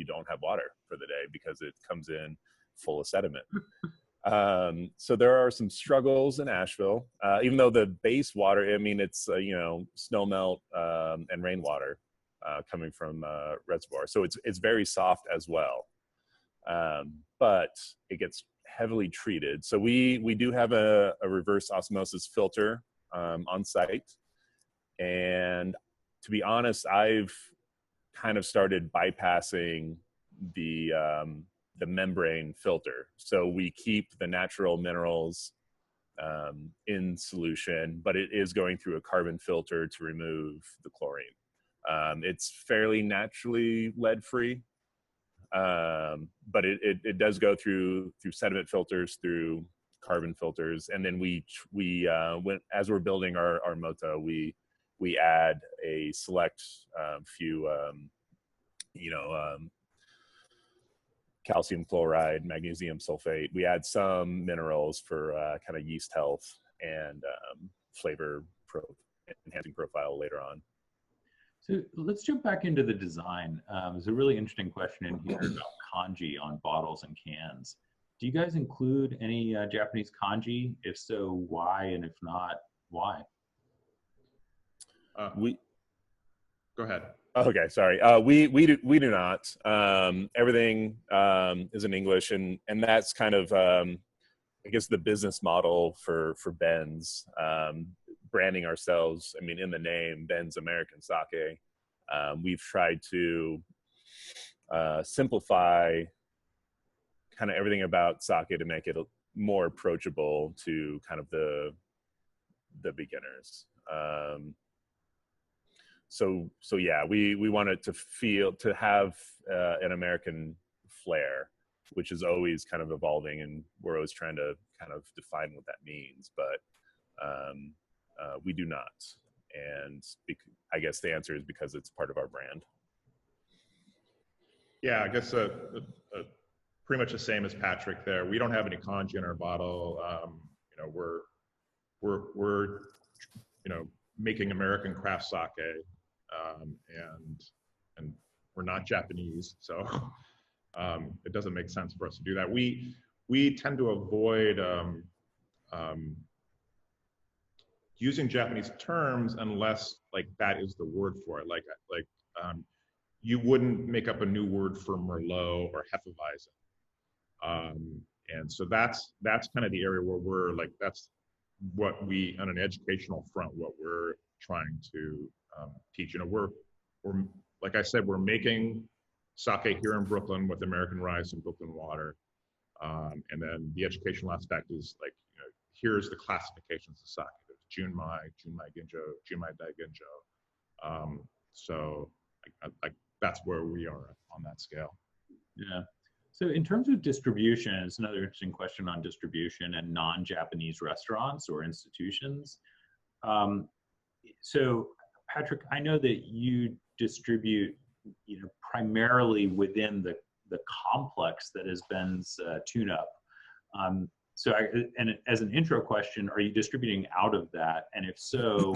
don't have water for the day because it comes in full of sediment. So there are some struggles in Asheville, even though the base water, I mean, it's snow melt and rainwater coming from reservoir, so it's very soft as well, but it gets heavily treated. So we do have a reverse osmosis filter on site, and to be honest, I've kind of started bypassing the membrane filter. So we keep the natural minerals in solution, but it is going through a carbon filter to remove the chlorine. It's fairly naturally lead-free, but it does go through sediment filters, through carbon filters, and then as we're building our moto, we add a select few calcium chloride, magnesium sulfate. We add some minerals for kind of yeast health and flavor enhancing profile later on. So let's jump back into the design. There's a really interesting question in here about kanji on bottles and cans. Do you guys include any Japanese kanji? If so, why? And if not, why? Go ahead. Okay, sorry. We do not. Everything is in English, and that's kind of I guess the business model for Ben's, branding ourselves. I mean, in the name, Ben's American Sake. We've tried to simplify kind of everything about sake to make it more approachable to kind of the beginners. So yeah, we wanted to have an American flair, which is always kind of evolving, and we're always trying to kind of define what that means. But we do not, and I guess the answer is because it's part of our brand. Yeah, I guess pretty much the same as Patrick there. We don't have any kanji in our bottle. We're making American craft sake, and we're not Japanese, so it doesn't make sense for us to do that. We tend to avoid using Japanese terms unless like that is the word for it. Like you wouldn't make up a new word for Merlot or Hefeweizen. And so that's kind of the area where we're like, that's what we, on an educational front, what we're trying to teach. We're like I said, we're making sake here in Brooklyn with American rice and Brooklyn water. And then the educational aspect is like, here's the classifications of sake. There's Junmai, Junmai Ginjo, Junmai Dai Ginjo. So that's where we are on that scale. Yeah. So in terms of distribution, it's another interesting question on distribution and non-Japanese restaurants or institutions. So Patrick, I know that you distribute, primarily within the complex that is Ben's tune-up. So as an intro question, are you distributing out of that? And if so,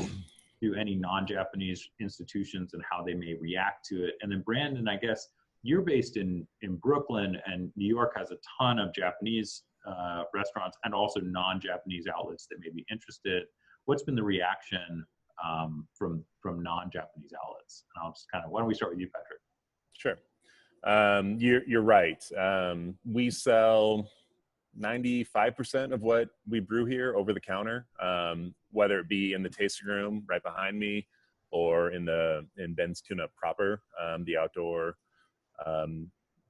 to any non-Japanese institutions and how they may react to it? And then Brandon, I guess you're based in Brooklyn, and New York has a ton of Japanese restaurants and also non-Japanese outlets that may be interested. what's been the reaction from non-Japanese outlets? And I'll just why don't we start with you, Patrick? Sure. You're right. We sell 95% of what we brew here over the counter, whether it be in the tasting room right behind me or in Ben's Tuna proper, the outdoor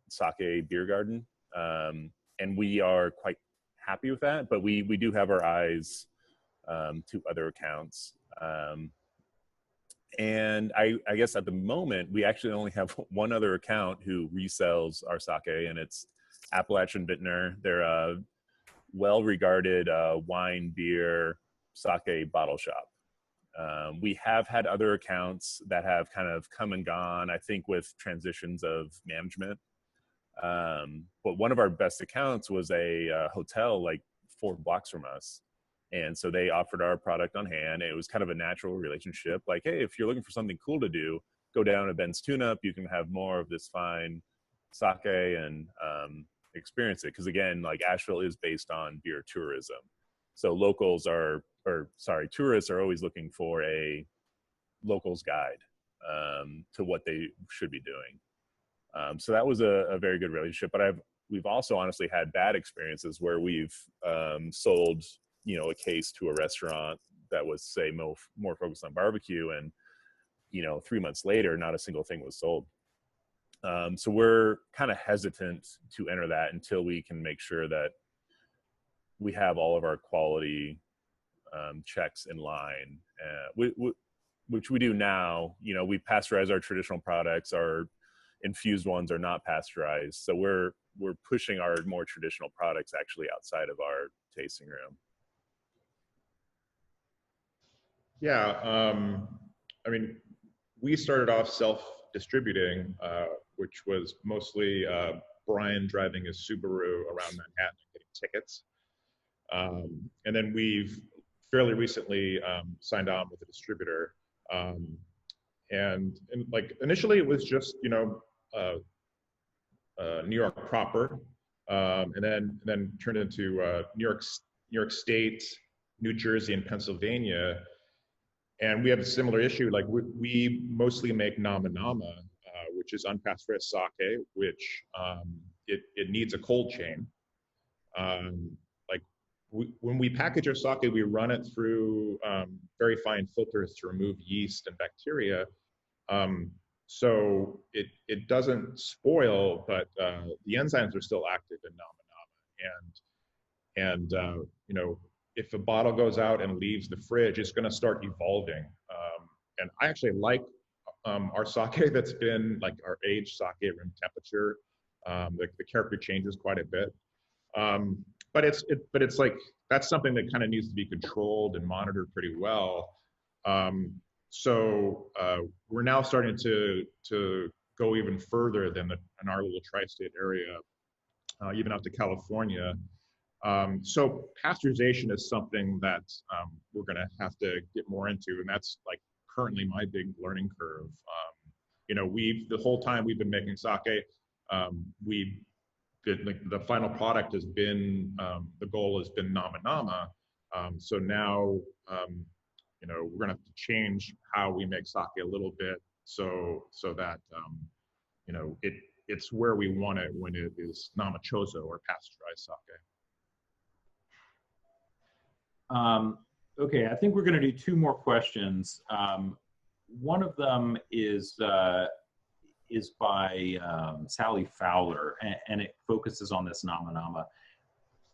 sake beer garden. And we are quite happy with that, but we do have our eyes to other accounts. And I guess at the moment, we actually only have one other account who resells our sake, and it's Appalachian Vintner. They're a well-regarded wine, beer, sake bottle shop. We have had other accounts that have kind of come and gone, I think, with transitions of management. But one of our best accounts was a hotel like 4 blocks from us. And so they offered our product on hand. It was kind of a natural relationship. Like, hey, if you're looking for something cool to do, go down to Ben's Tune-Up. You can have more of this fine sake and experience it. Because again, like Asheville is based on beer tourism. So tourists are always looking for a locals guide to what they should be doing. So that was a very good relationship. But we've also honestly had bad experiences where we've sold, a case to a restaurant that was, say, more focused on barbecue, and 3 months later, not a single thing was sold. So we're kind of hesitant to enter that until we can make sure that we have all of our quality checks in line, which we do now. We pasteurize our traditional products. Our infused ones are not pasteurized, so we're pushing our more traditional products actually outside of our tasting room. Yeah, I mean, we started off self-distributing, which was mostly Brian driving his Subaru around Manhattan and getting tickets. And then we've fairly recently signed on with a distributor. And like initially it was just, New York proper, and then turned into New York State, New Jersey, and Pennsylvania. And we have a similar issue. Like we mostly make Nama Nama, which is unpasteurized sake, which it needs a cold chain. When we package our sake, we run it through very fine filters to remove yeast and bacteria. So it doesn't spoil, but the enzymes are still active in Nama Nama. And if a bottle goes out and leaves the fridge, it's going to start evolving. And I actually like our sake that's been like our aged sake at room temperature. The character changes quite a bit. But it's like that's something that kind of needs to be controlled and monitored pretty well. So we're now starting to go even further than in our little tri-state area, even out to California. So pasteurization is something that we're going to have to get more into, and that's like currently my big learning curve. The whole time we've been making sake, the final product has been the goal has been Nama Nama. So now we're going to have to change how we make sake a little bit so that it's where we want it when it is namachozo or pasteurized sake. Okay, I think we're going to do 2 more questions. One of them is by Sally Fowler, and it focuses on this Nama Nama.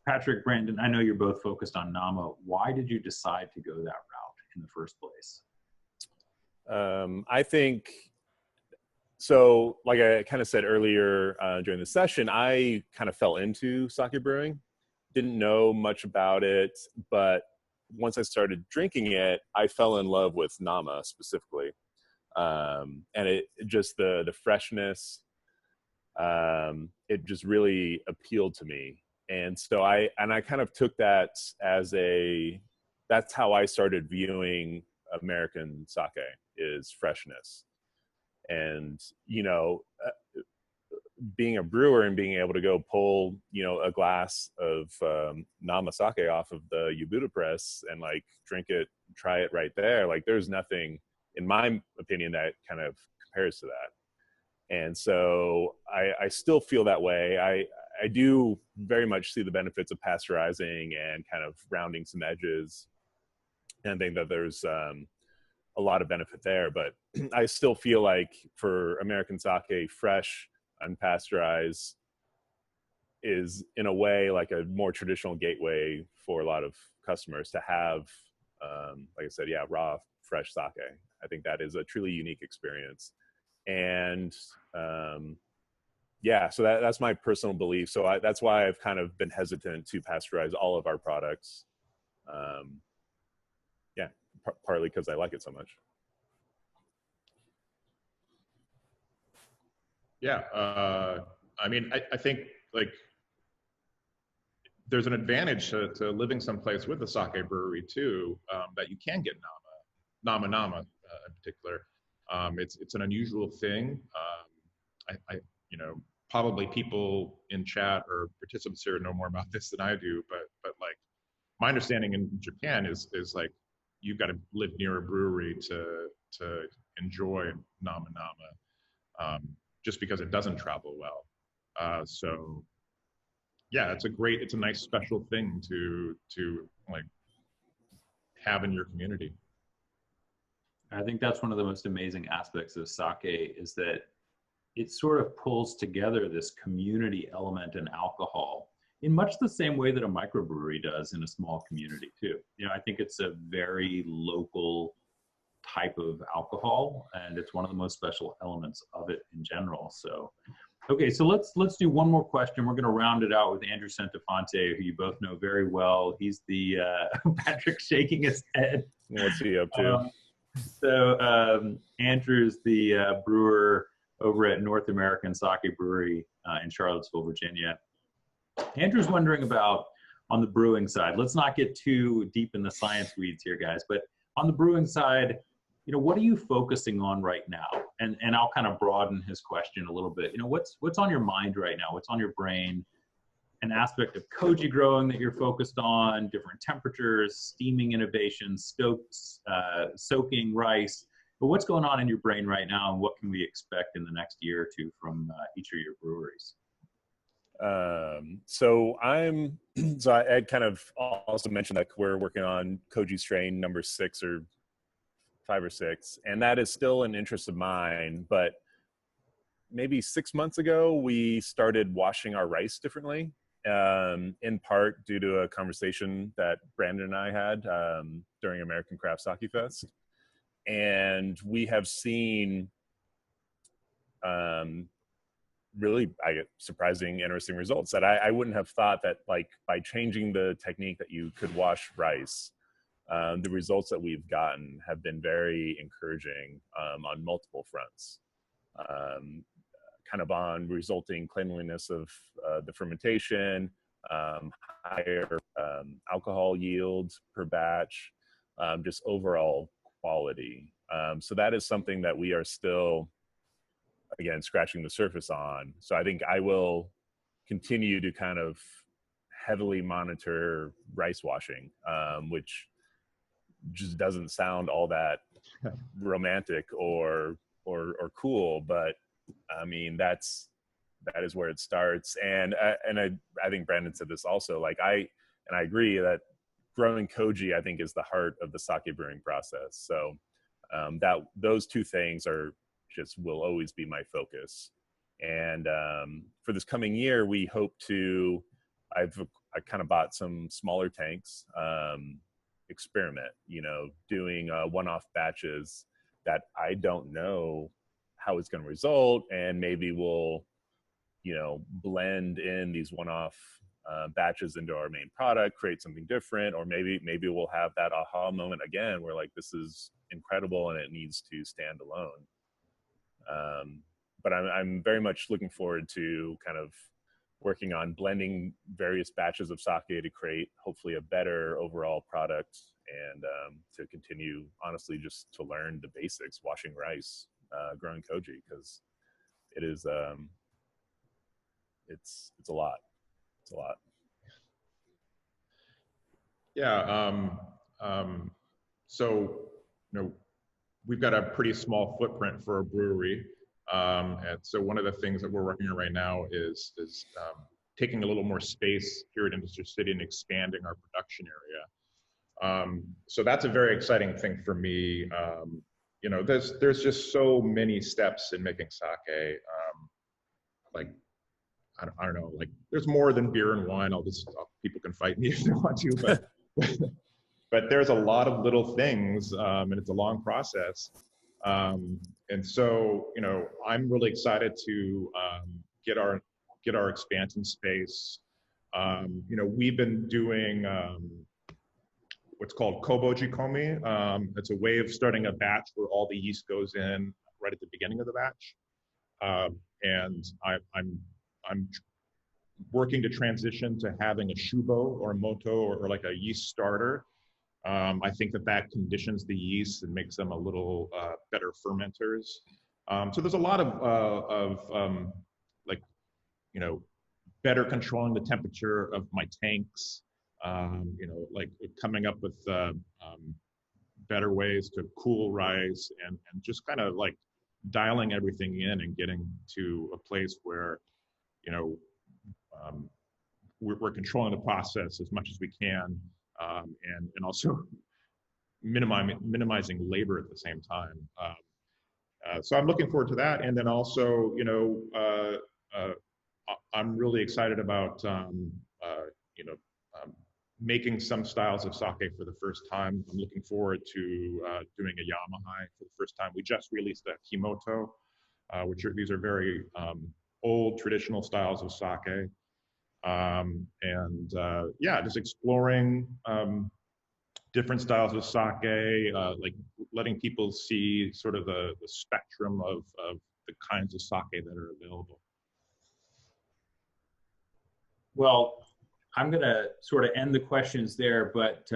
Patrick, Brandon, I know you're both focused on Nama. Why did you decide to go that route in the first place? I think, so like I kind of said earlier during the session, I kind of fell into sake brewing. Didn't know much about it, but once I started drinking it, I fell in love with Nama specifically. And it just the freshness, it just really appealed to me. And so I kind of took that as that's how I started viewing American sake, is freshness. And, being a brewer and being able to go pull, a glass of Nama sake off of the Yubuta press and like drink it, try it right there. Like there's nothing, in my opinion, that kind of compares to that. And so I still feel that way. I do very much see the benefits of pasteurizing and kind of rounding some edges, and think that there's a lot of benefit there. But I still feel like for American sake, fresh, unpasteurized is in a way like a more traditional gateway for a lot of customers to have, like I said, yeah, raw, fresh sake. I think that is a truly unique experience. And yeah, so that's my personal belief. So that's why I've kind of been hesitant to pasteurize all of our products. Yeah, partly because I like it so much. Yeah, I mean, I think like there's an advantage to living someplace with a sake brewery too, that you can get nama in particular. It's an unusual thing. You know, probably people in chat or participants here know more about this than I do, but like my understanding in Japan is like you've got to live near a brewery to enjoy nama, just because it doesn't travel well. So yeah, it's a nice special thing to like have in your community. I think that's one of the most amazing aspects of sake, is that it sort of pulls together this community element in alcohol in much the same way that a microbrewery does in a small community too. You know, I think it's a very local type of alcohol, and it's one of the most special elements of it in general. So, okay, so let's do one more question. We're going to round it out with Andrew Centofonte, who you both know very well. He's the Patrick shaking his head. What's he up to? Andrew's the brewer over at North American Sake Brewery in Charlottesville, Virginia. Andrew's wondering about, on the brewing side, let's not get too deep in the science weeds here, guys, but on the brewing side, you know, what are you focusing on right now? And I'll kind of broaden his question a little bit. You know, what's on your mind right now? What's on your brain? An aspect of koji growing that you're focused on, different temperatures, steaming innovations, soaking rice. But what's going on in your brain right now, and what can we expect in the next year or two from each of your breweries? So I kind of also mentioned that we're working on koji strain number 6 or 5 or 6, and that is still an interest of mine. But maybe 6 months ago, we started washing our rice differently, in part due to a conversation that Brandon and I had during American Craft Sake Fest. And we have seen really surprising, interesting results that I wouldn't have thought that, like, by changing the technique that you could wash rice, the results that we've gotten have been very encouraging on multiple fronts. Kind of on resulting cleanliness of the fermentation, higher alcohol yields per batch, just overall quality. So that is something that we are still, again, scratching the surface on. So I think I will continue to kind of heavily monitor rice washing, which just doesn't sound all that romantic or cool, but I mean, that is where it starts. And I think Brandon said this also, like I agree that growing koji, I think, is the heart of the sake brewing process. So that those two things will always be my focus. And for this coming year, we hope to, I kind of bought some smaller tanks, experiment, you know, doing one-off batches that I don't know how it's going to result, and maybe we'll, you know, blend in these one-off batches into our main product, create something different, or maybe we'll have that aha moment again where, like, this is incredible and it needs to stand alone. But I'm very much looking forward to kind of working on blending various batches of sake to create hopefully a better overall product, and to continue, honestly, just to learn the basics, washing rice, growing koji, because it is it's a lot. It's a lot. Yeah. so, we've got a pretty small footprint for a brewery. And so one of the things that we're working on right now is taking a little more space here at Industry City and expanding our production area. So that's a very exciting thing for me. There's just so many steps in making sake. I don't know, like there's more than beer and wine. People can fight me if they want to, but there's a lot of little things, and it's a long process. And so, I'm really excited to get our expansion space. We've been doing what's called kobo jikomi. It's a way of starting a batch where all the yeast goes in right at the beginning of the batch. And I'm working to transition to having a shubo or a moto or like a yeast starter. I think that conditions the yeast and makes them a little better fermenters. So there's a lot of better controlling the temperature of my tanks, like coming up with better ways to cool rice and just kind of like dialing everything in and getting to a place where, we're controlling the process as much as we can, and also minimizing labor at the same time. So I'm looking forward to that. And then also, I'm really excited about, making some styles of sake for the first time. I'm looking forward to doing a Yamahai for the first time. We just released a Kimoto, these are very old traditional styles of sake. Just exploring different styles of sake, like letting people see sort of the spectrum of the kinds of sake that are available. Well, I'm going to sort of end the questions there, but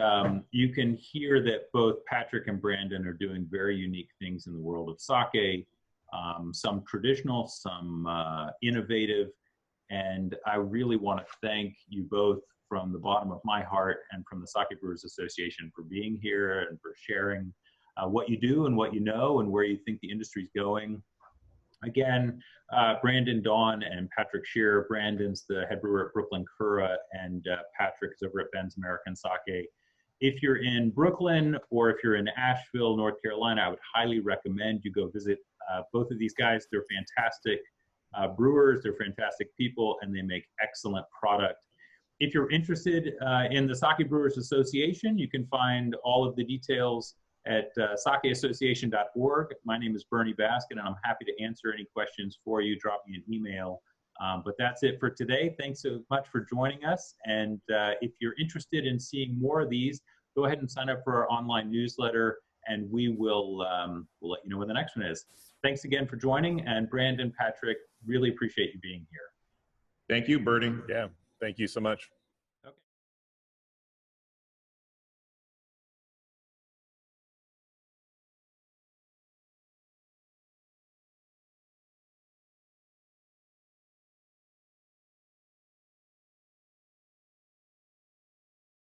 you can hear that both Patrick and Brandon are doing very unique things in the world of sake, some traditional, some innovative. And I really want to thank you both from the bottom of my heart and from the Sake Brewers Association for being here and for sharing what you do and what you know and where you think the industry's going. Again, Brandon Doughan and Patrick Shearer. Brandon's the head brewer at Brooklyn Kura, and Patrick is over at Ben's American Sake. If you're in Brooklyn or if you're in Asheville, North Carolina, I would highly recommend you go visit both of these guys. They're fantastic brewers, they're fantastic people, and they make excellent product. If you're interested in the Sake Brewers Association, you can find all of the details at sakeassociation.org. My name is Bernie Baskin, and I'm happy to answer any questions for you. Drop me an email. But that's it for today. Thanks so much for joining us. And if you're interested in seeing more of these, go ahead and sign up for our online newsletter, and we'll let you know when the next one is. Thanks again for joining. And Brandon, Patrick, really appreciate you being here. Thank you, Bernie. Yeah, thank you so much.